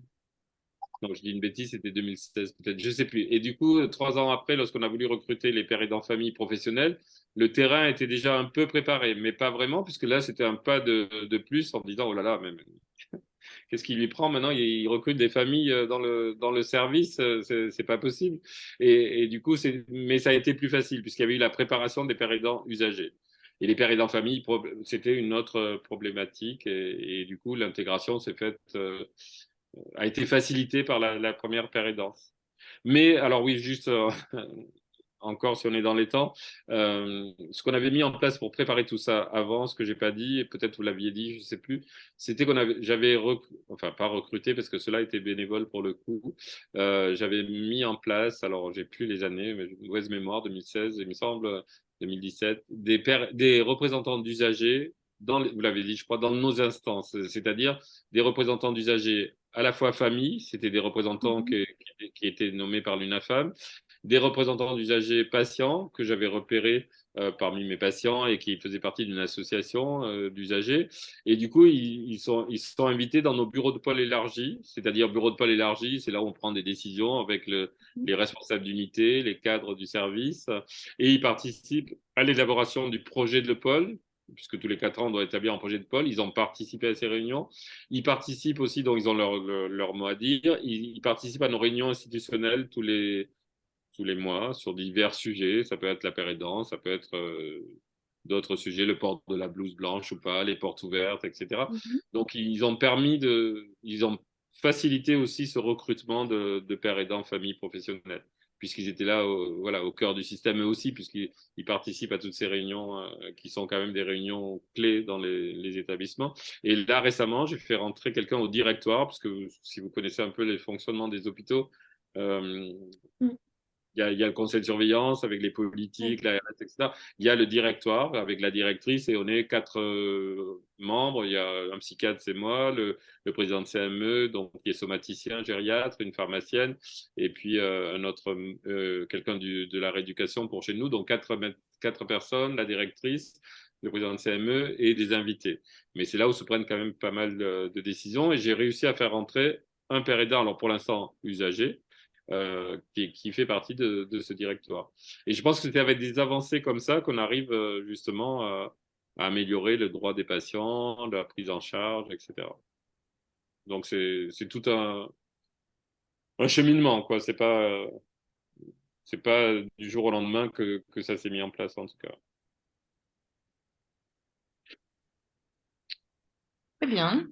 non, je dis une bêtise, c'était 2016 peut-être, je sais plus. Et du coup, 3 ans après, lorsqu'on a voulu recruter les pères aidants familles professionnelles, le terrain était déjà un peu préparé, mais pas vraiment, puisque là, c'était un pas de plus en disant, oh là là, mais qu'est-ce qui lui prend maintenant? Il recrute des familles dans le service, c'est pas possible. Du coup, mais ça a été plus facile, puisqu'il y avait eu la préparation des pères aidants usagers. Et les pères aidants familles, c'était une autre problématique, du coup, l'intégration s'est faite a été facilité par la première pérédance. Mais alors oui, juste encore si on est dans les temps, ce qu'on avait mis en place pour préparer tout ça avant, ce que j'ai pas dit, et peut-être vous l'aviez dit, je sais plus, c'était enfin pas recruté parce que cela était bénévole pour le coup, j'avais mis en place, alors j'ai plus les années, mais j'ai une mauvaise mémoire, 2016, il me semble, 2017, des représentants d'usagers vous l'avez dit, je crois, dans nos instances, c'est-à-dire des représentants d'usagers à la fois famille, c'était des représentants mhm, qui étaient nommés par l'UNAFAM, des représentants d'usagers patients que j'avais repérés parmi mes patients et qui faisaient partie d'une association d'usagers. Et du coup, ils sont invités dans nos bureaux de pôle élargis, c'est-à-dire bureaux de pôle élargis, c'est là où on prend des décisions avec les responsables d'unité, les cadres du service, et ils participent à l'élaboration du projet de pôle, puisque tous les 4 ans, on doit établir un projet de pôle. Ils ont participé à ces réunions. Ils participent aussi, donc ils ont leur mot à dire. Ils participent à nos réunions institutionnelles tous les mois sur divers sujets. Ça peut être la pérédance, ça peut être d'autres sujets, le port de la blouse blanche ou pas, les portes ouvertes, etc. Donc, ils ont facilité aussi ce recrutement de pères aidants, familles professionnelles, puisqu'ils étaient là, voilà, au cœur du système eux aussi, puisqu'ils participent à toutes ces réunions qui sont quand même des réunions clés dans les établissements. Et là, récemment, j'ai fait rentrer quelqu'un au directoire, parce que si vous connaissez un peu les fonctionnements des hôpitaux, euh, il y a le conseil de surveillance avec les politiques, la RS, etc. Il y a le directoire avec la directrice et on est 4 membres. Il y a un psychiatre, c'est moi, le président de CME, donc qui est somaticien, gériatre, une pharmacienne, et puis un autre, quelqu'un de la rééducation pour chez nous. Donc 4 personnes, la directrice, le président de CME et des invités. Mais c'est là où se prennent quand même pas mal de décisions et j'ai réussi à faire rentrer un père aidant, alors pour l'instant usagé, qui fait partie de ce directoire. Et je pense que c'est avec des avancées comme ça qu'on arrive justement à améliorer le droit des patients, la prise en charge, etc. Donc c'est tout un cheminement, quoi. C'est pas du jour au lendemain que ça s'est mis en place, en tout cas. Très bien.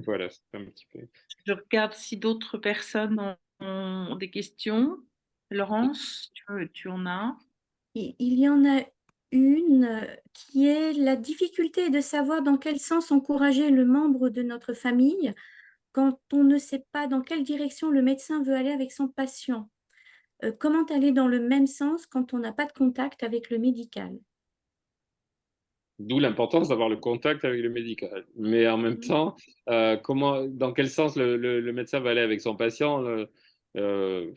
Voilà, c'est un petit peu. Je regarde si d'autres personnes ont des questions. Laurence, tu en as? Il y en a une qui est la difficulté de savoir dans quel sens encourager le membre de notre famille quand on ne sait pas dans quelle direction le médecin veut aller avec son patient. Comment aller dans le même sens quand on n'a pas de contact avec le médical? D'où l'importance d'avoir le contact avec le médical. Mais en même temps, dans quel sens le médecin va aller avec son patient euh,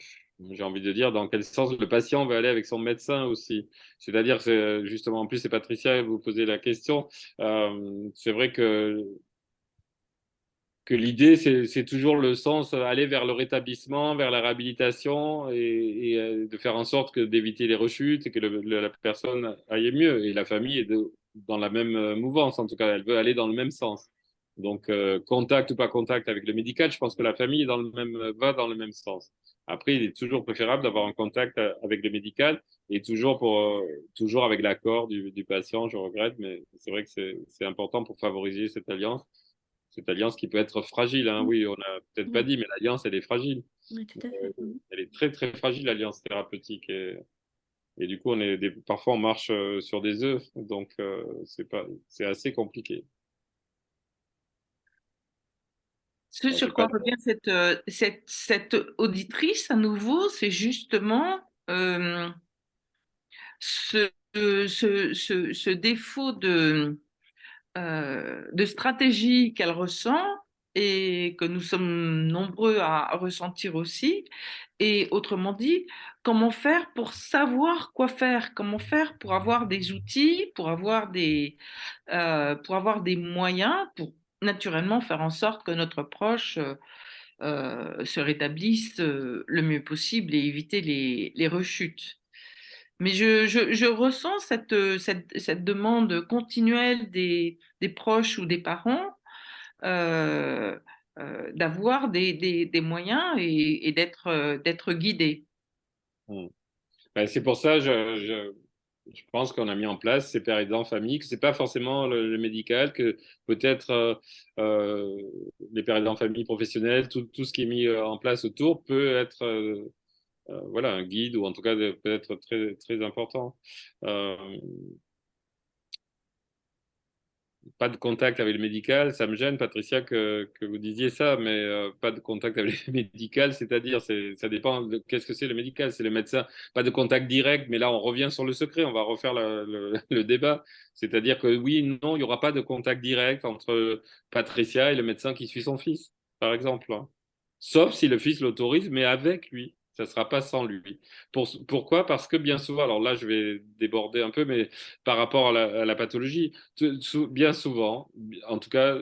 j'ai envie de dire dans quel sens le patient va aller avec son médecin aussi. C'est-à-dire, justement, en plus, c'est Patricia, vous posez la question. C'est vrai que l'idée, c'est toujours le sens, aller vers le rétablissement, vers la réhabilitation et de faire en sorte que d'éviter les rechutes et que la personne aille mieux. Et la famille est dans la même mouvance, en tout cas, elle veut aller dans le même sens. Donc, contact ou pas contact avec le médical, je pense que la famille va dans le même sens. Après, il est toujours préférable d'avoir un contact avec le médical et toujours avec l'accord du patient, je regrette, mais c'est vrai que c'est important pour favoriser cette alliance qui peut être fragile, hein. Oui, on n'a peut-être pas Oui, dit, mais l'alliance, elle est fragile. oui, tout à fait. Elle est très, très fragile, l'alliance thérapeutique. Et du coup, parfois, on marche sur des œufs. Donc, c'est assez compliqué. Ce Alors, j'ai sur quoi pas... revient cette auditrice à nouveau, c'est justement ce défaut de stratégie qu'elle ressent et que nous sommes nombreux à ressentir aussi. Et autrement dit, comment faire pour savoir quoi faire, comment faire pour avoir des outils, pour avoir des moyens, pour naturellement faire en sorte que notre proche se rétablisse le mieux possible et éviter les rechutes. Mais je ressens cette demande continuelle des proches ou des parents euh, d'avoir des moyens et d'être guidés. Hmm. Ben, c'est pour ça, je pense qu'on a mis en place ces pères aidants famille, que c'est pas forcément le médical, que peut-être les pères aidants famille professionnels, tout ce qui est mis en place autour peut être voilà, un guide ou en tout cas peut être très, très important. Euh, Pas de contact avec le médical, ça me gêne, Patricia, que vous disiez ça, mais pas de contact avec le médical, c'est-à-dire, ça dépend de qu'est-ce que c'est le médical, c'est le médecin, pas de contact direct, mais là, on revient sur le secret, on va refaire le débat. C'est-à-dire que oui, non, il n'y aura pas de contact direct entre Patricia et le médecin qui suit son fils, par exemple, hein. Sauf si le fils l'autorise, mais avec lui. Ça ne sera pas sans lui. Pourquoi? Parce que bien souvent, alors là, je vais déborder un peu, mais par rapport à la pathologie, bien souvent, en tout cas,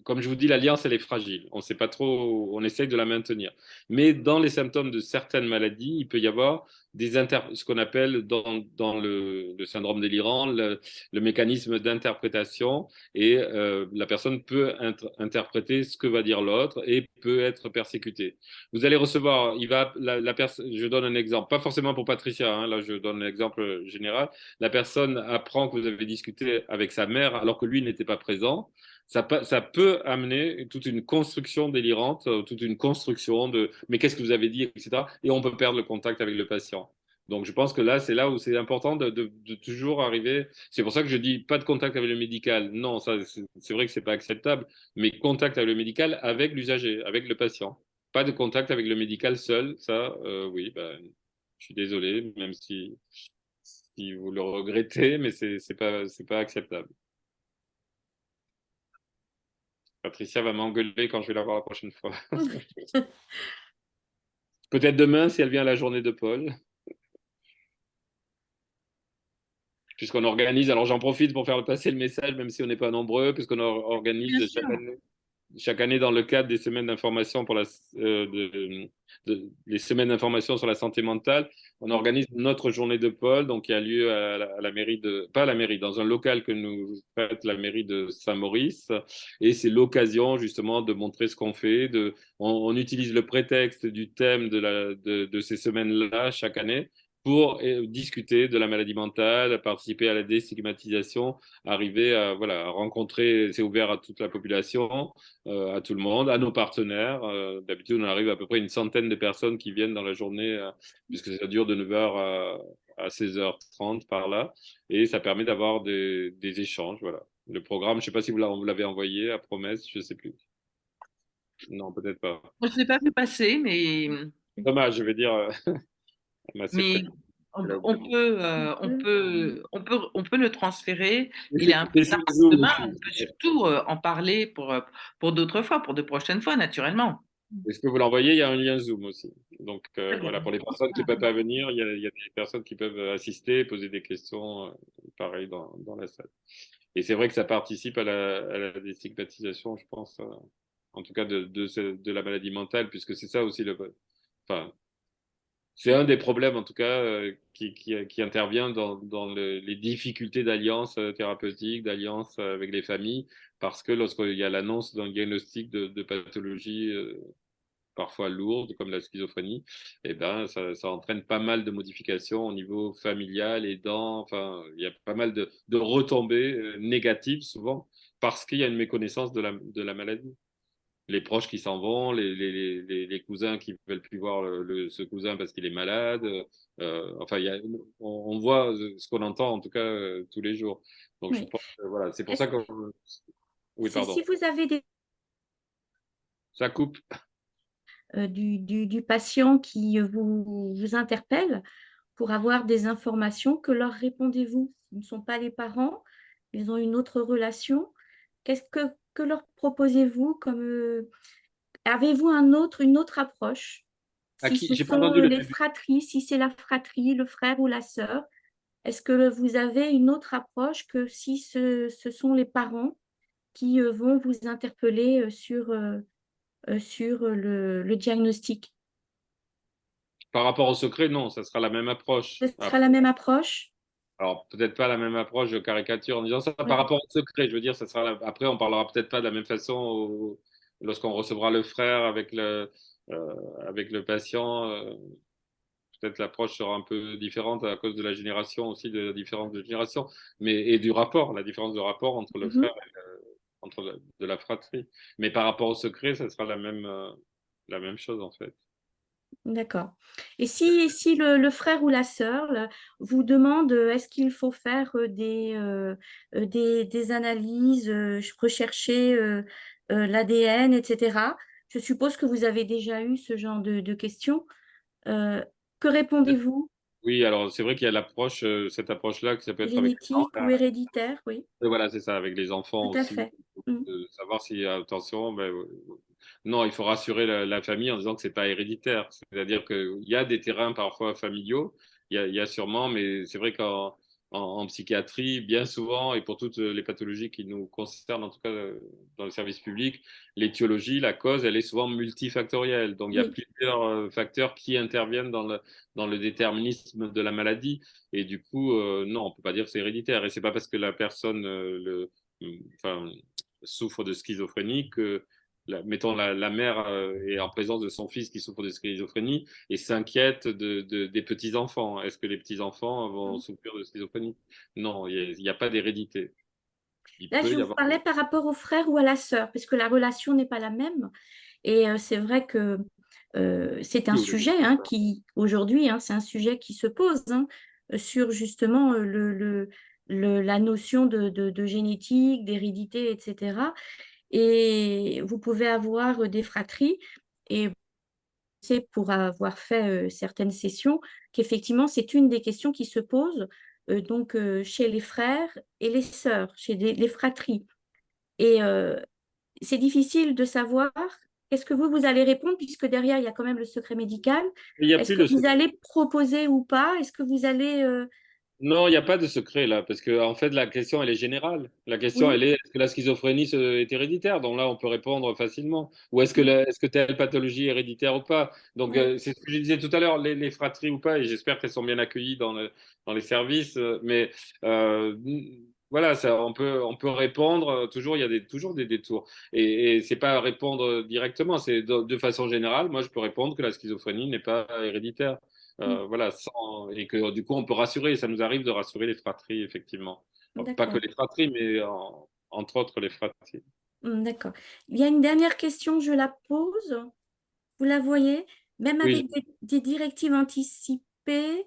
comme je vous dis, l'alliance, elle est fragile. On sait pas trop, on essaye de la maintenir. Mais dans les symptômes de certaines maladies, il peut y avoir ce qu'on appelle dans le syndrome délirant, le mécanisme d'interprétation. Et la personne peut interpréter ce que va dire l'autre et peut être persécutée. Vous allez recevoir, je donne un exemple, pas forcément pour Patricia, hein, là je donne un exemple général. La personne apprend que vous avez discuté avec sa mère alors que lui n'était pas présent. Ça peut amener toute une construction délirante, toute une construction de mais qu'est-ce que vous avez dit, etc. Et on peut perdre le contact avec le patient. Donc je pense que là, c'est là où c'est important de toujours arriver. C'est pour ça que je dis pas de contact avec le médical. Non, ça, c'est vrai que c'est pas acceptable, mais contact avec le médical avec l'usager, avec le patient. Pas de contact avec le médical seul. Ça, oui, ben, je suis désolé, même si vous le regrettez, mais c'est pas acceptable. Patricia va m'engueuler quand je vais la voir la prochaine fois. Peut-être demain si elle vient à la journée de Paul. Puisqu'on organise, alors j'en profite pour faire passer le message, même si on n'est pas nombreux, puisqu'on Bien organise sûr. chaque année dans le cadre des semaines d'information pour les semaines d'information sur la santé mentale, on organise notre journée de Paul, donc qui a lieu à la mairie pas à la mairie, dans un local que nous faites la mairie de Saint-Maurice, et c'est l'occasion justement de montrer ce qu'on fait. On utilise le prétexte du thème de ces semaines-là chaque année pour discuter de la maladie mentale, participer à la déstigmatisation, arriver à, voilà, à rencontrer, c'est ouvert à toute la population, à tout le monde, à nos partenaires. D'habitude, on arrive à peu près une centaine de personnes qui viennent dans la journée, puisque ça dure de 9h à 16h30 par là, et ça permet d'avoir des échanges. Voilà. Le programme, je ne sais pas si vous l'avez envoyé à Promesse, je ne sais plus. Non, peut-être pas. Je ne l'ai pas vu passer, Dommage, je vais dire, ma mais secrétaire. Elle a on oublié. peut, on peut le transférer. Il est un peu C'est sur tard Zoom demain. aussi. On peut surtout en parler pour d'autres fois, pour de prochaines fois, naturellement. Et je peux vous l'envoyer, il y a un lien Zoom aussi. Donc Très voilà, bien. pour les personnes qui ne peuvent pas venir, il y a des personnes qui peuvent assister, poser des questions, pareil, dans la salle. Et c'est vrai que ça participe à la déstigmatisation, je pense, en tout cas de la maladie mentale, puisque c'est ça aussi enfin, c'est un des problèmes, en tout cas, qui intervient dans les difficultés d'alliance thérapeutique, d'alliance avec les familles, parce que lorsqu'il y a l'annonce d'un diagnostic de pathologie parfois lourdes, comme la schizophrénie, eh ben, ça entraîne pas mal de modifications au niveau familial, aidant, enfin, il y a pas mal de retombées négatives souvent, parce qu'il y a une méconnaissance de la maladie. Les proches qui s'en vont, les cousins qui veulent plus voir ce cousin parce qu'il est malade. Enfin, on voit ce qu'on entend en tout cas tous les jours. Donc je Oui. pense que, voilà, c'est pour Est-ce- ça que oui, si pardon, vous avez ça coupe. du patient qui vous interpelle pour avoir des informations, que leur répondez-vous? Ils ne sont pas les parents, ils ont une autre relation. Que leur proposez-vous comme avez-vous une autre approche? À Si qui? ce J'ai pas sont entendu le les début. fratries, si c'est la fratrie, le frère ou la sœur, est-ce que vous avez une autre approche que si ce sont les parents qui vont vous interpeller sur le diagnostic? Par rapport au secret, non, ça sera la même approche. Ce sera la même approche? Alors, peut-être pas la même approche de caricature en disant ça par Oui. rapport au secret. Je veux dire, ça sera après, on parlera peut-être pas de la même façon lorsqu'on recevra le frère avec le patient. Peut-être l'approche sera un peu différente à cause de la génération aussi, de la différence de génération, et du rapport, la différence de rapport entre le frère Mhm. et de la fratrie. Mais par rapport au secret, ça sera la même chose en fait. D'accord. Et si le frère ou la sœur là, vous demande est-ce qu'il faut faire des analyses, rechercher l'ADN, etc. Je suppose que vous avez déjà eu ce genre de questions. Euh, que répondez-vous? Oui, alors c'est vrai qu'il y a cette approche-là, que ça peut être avec les Génétique ou héréditaire? Oui, et voilà, c'est ça, avec les enfants tout à aussi, fait. Mm. de savoir si, attention, ben, non, il faut rassurer la famille en disant que c'est pas héréditaire. C'est-à-dire qu'il y a des terrains parfois familiaux, il y a sûrement, mais c'est vrai qu'en en psychiatrie, bien souvent, et pour toutes les pathologies qui nous concernent, en tout cas dans le service public, l'étiologie, la cause, elle est souvent multifactorielle. Donc, il y a Oui. plusieurs facteurs qui interviennent dans le déterminisme de la maladie. Et du coup, non, on peut pas dire que c'est héréditaire. Et c'est pas parce que la personne enfin, souffre de schizophrénie que, mettons, la mère est en présence de son fils qui souffre de schizophrénie et s'inquiète des petits-enfants. Est-ce que les petits-enfants vont souffrir de schizophrénie? Non, il n'y a pas d'hérédité. Il Là, peut je y vous avoir. parlais par rapport au frère ou à la sœur, parce que la relation n'est pas la même. Et c'est vrai que c'est un sujet qui, aujourd'hui, c'est un sujet qui se pose sur justement la notion de génétique, d'hérédité, etc. Et vous pouvez avoir des fratries, et c'est pour avoir fait certaines sessions, qu'effectivement, c'est une des questions qui se posent donc chez les frères et les sœurs, chez les fratries. Et c'est difficile de savoir qu'est-ce que vous allez répondre, puisque derrière, il y a quand même le secret médical. Il n'y a Est-ce plus que de vous allez proposer ou pas? Est-ce que vous allez... Non, il n'y a pas de secret là, parce que en fait la question elle est générale. La question Oui, elle est que la schizophrénie est héréditaire? Donc là on peut répondre facilement. Ou oui, est-ce que telle pathologie est héréditaire ou pas? Donc oui, c'est ce que je disais tout à l'heure, les fratries ou pas, et j'espère qu'elles sont bien accueillies dans les services. Mais euh, voilà, on peut répondre toujours. Il y a toujours des détours. Et c'est pas répondre directement, c'est de façon générale. Moi je peux répondre que la schizophrénie n'est pas héréditaire. mm, Voilà, et que du coup, on peut rassurer. Ça nous arrive de rassurer les fratries, effectivement. Pas que d'accord. les fratries, mais entre autres les fratries. D'accord. Il y a une dernière question, je la pose. Vous la voyez? Même Oui, avec des directives anticipées,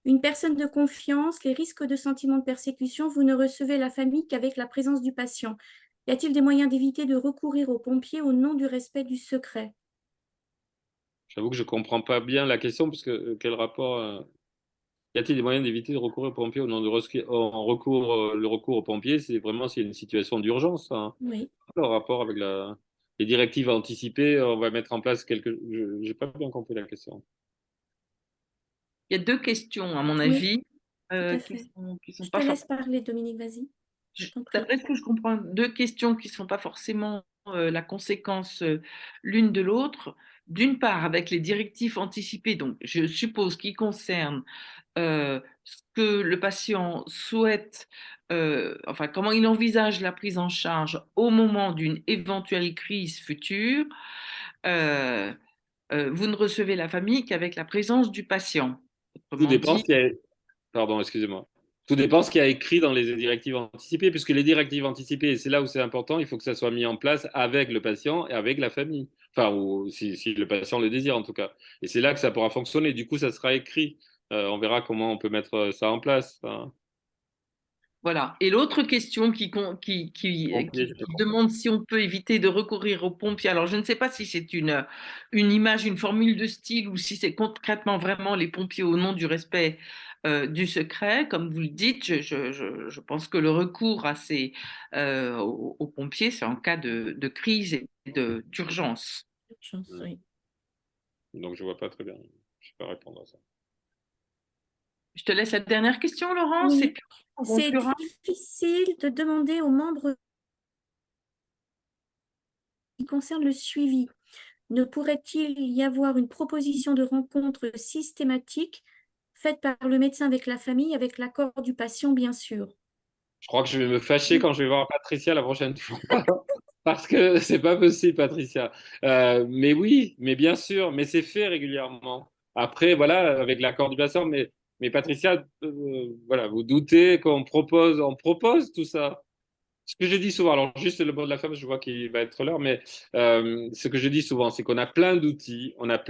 une personne de confiance, les risques de sentiments de persécution, vous ne recevez la famille qu'avec la présence du patient. Y a-t-il des moyens d'éviter de recourir aux pompiers au nom du respect du secret? j'avoue que je comprends pas bien la question, parce que quel rapport y a-t-il des moyens d'éviter de recourir aux pompiers au nom de le recours aux pompiers, c'est vraiment s'il y a une situation d'urgence, hein. Oui, Le rapport avec les directives anticipées, on va mettre en place Je n'ai pas bien compris la question. Il y a deux questions, à mon oui, avis, tout à fait. qui sont Je te pas laisse forcément. parler, Dominique, vas-y. Je t'en prie. D'après ce que je comprends, deux questions qui ne sont pas forcément la conséquence l'une de l'autre. D'une part, avec les directives anticipées, donc je suppose qui concernent ce que le patient souhaite, enfin comment il envisage la prise en charge au moment d'une éventuelle crise future, euh, vous ne recevez la famille qu'avec la présence du patient. Tout Autrement dépend dit, ce qu'il y a. Pardon, excusez-moi. Tout dépend ce qu'il y a écrit dans les directives anticipées, puisque les directives anticipées, et c'est là où c'est important, il faut que ça soit mis en place avec le patient et avec la famille. Enfin, ou si le patient le désire en tout cas. Et c'est là que ça pourra fonctionner. Du coup, ça sera écrit. On verra comment on peut mettre ça en place. Enfin, voilà. Et l'autre question pompier, je peux qui comprendre. demande si on peut éviter de recourir aux pompiers. Alors, je ne sais pas si c'est une image, une formule de style ou si c'est concrètement vraiment les pompiers au nom du respect du secret. Comme vous le dites, je pense que le recours aux pompiers, c'est en cas de crise et d'urgence. Chance, Hmm. oui. Donc, je vois pas très bien. Je peux pas répondre à ça. Je te laisse la dernière question, Laurence, et Oui, puis on c'est conclura. difficile de demander aux membres qui concernent le suivi. Ne pourrait-il y avoir une proposition de rencontre systématique faite par le médecin avec la famille, avec l'accord du patient, bien sûr? Je crois que je vais me fâcher quand je vais voir Patricia la prochaine fois. Parce que c'est pas possible, Patricia. Mais oui, mais bien sûr, mais c'est fait régulièrement. Après, voilà, avec l'accord du patient, mais Patricia, voilà, vous doutez on propose tout ça. Ce que je dis souvent, alors juste le mot de la femme, je vois qu'il va être l'heure, mais ce que je dis souvent, c'est qu'on a plein d'outils, on a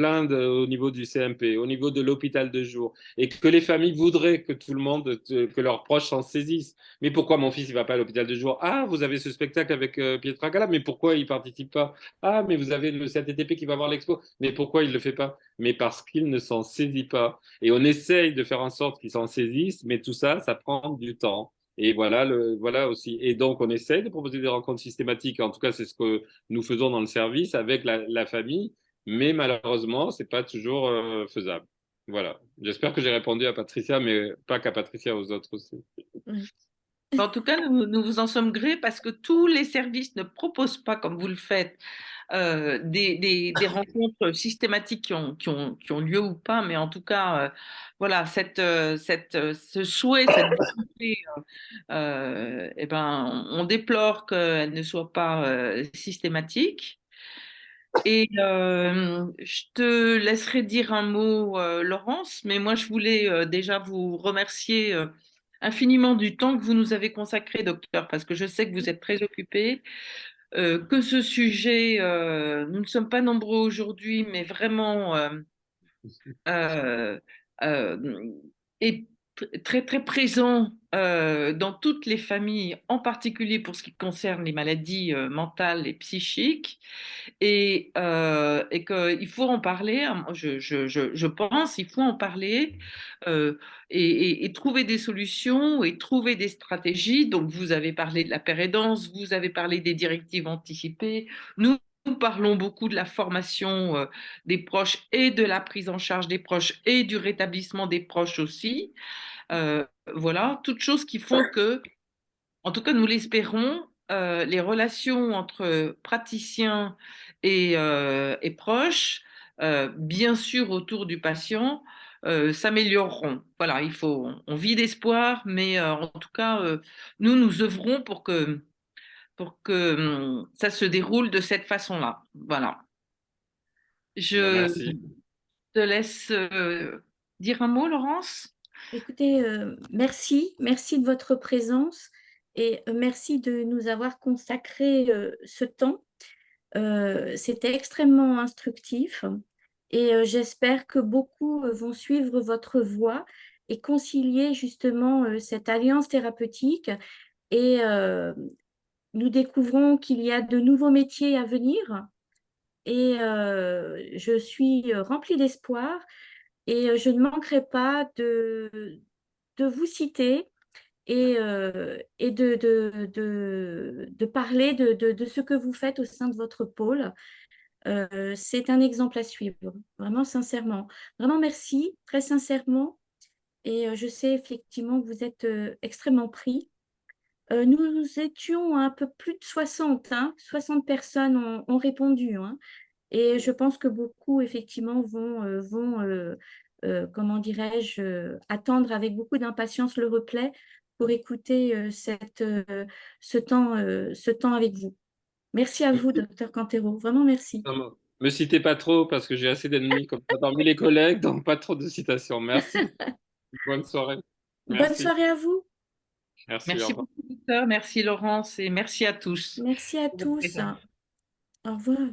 au niveau du CMP, au niveau de l'hôpital de jour, et que les familles voudraient que tout le monde, que leurs proches s'en saisissent. Mais pourquoi mon fils, il va pas à l'hôpital de jour? Ah, vous avez ce spectacle avec Pietra Gala, mais pourquoi il participe pas? Ah, mais vous avez le CATTP qui va voir l'expo, mais pourquoi il le fait pas? Mais parce qu'il ne s'en saisit pas. Et on essaye de faire en sorte qu'il s'en saisisse, mais tout ça, ça prend du temps. Et voilà, voilà aussi. Et donc, on essaye de proposer des rencontres systématiques. En tout cas, c'est ce que nous faisons dans le service avec la famille. Mais malheureusement, c'est pas toujours faisable. Voilà. J'espère que j'ai répondu à Patricia, mais pas qu'à Patricia, aux autres aussi. Oui. En tout cas, nous vous en sommes gré parce que tous les services ne proposent pas, comme vous le faites, des rencontres systématiques qui ont lieu ou pas, mais en tout cas, voilà, ce souhait, cette volonté, eh ben, on déplore qu'elle ne soit pas systématique. Et je te laisserai dire un mot, Laurence, mais moi, je voulais déjà vous remercier infiniment du temps que vous nous avez consacré, docteur, parce que je sais que vous êtes très occupé, que ce sujet, nous ne sommes pas nombreux aujourd'hui, mais vraiment euh, euh, est très, très présent dans toutes les familles, en particulier pour ce qui concerne les maladies mentales et psychiques et qu'il faut en parler, hein. Je pense, il faut en parler euh, et trouver des solutions et trouver des stratégies. Donc, vous avez parlé de la pérédance, vous avez parlé des directives anticipées. Nous parlons beaucoup de la formation des proches et de la prise en charge des proches et du rétablissement des proches aussi. Euh, voilà, toutes choses qui font que en tout cas, nous l'espérons, les relations entre praticiens et proches, bien sûr autour du patient, s'amélioreront. Voilà, on vit d'espoir, mais en tout cas, nous œuvrons pour que ça se déroule de cette façon-là. Voilà. Ben, Je merci. te laisse dire un mot, Laurence. Écoutez, merci de votre présence et merci de nous avoir consacré ce temps. C'était extrêmement instructif et j'espère que beaucoup vont suivre votre voie et concilier justement cette alliance thérapeutique. Et nous découvrons qu'il y a de nouveaux métiers à venir et je suis remplie d'espoir et je ne manquerai pas de vous citer et de parler de ce que vous faites au sein de votre pôle. C'est un exemple à suivre, vraiment sincèrement. Vraiment merci, très sincèrement. Et je sais effectivement que vous êtes extrêmement pris. Nous étions un peu plus de 60, hein, 60 personnes ont répondu, hein. Et je pense que beaucoup, effectivement, comment dirais-je, attendre avec beaucoup d'impatience le replay pour écouter ce temps avec vous. Merci à vous, docteur Cantero. Vraiment merci. Non, me citez pas trop parce que j'ai assez d'ennemis comme ça parmi les collègues, donc pas trop de citations. Merci. Bonne soirée. Bonne Merci. soirée à vous. Merci, au Merci revoir. beaucoup, docteur. Merci, Laurence, et merci à tous. Merci à Pour votre tous. présence. Au revoir.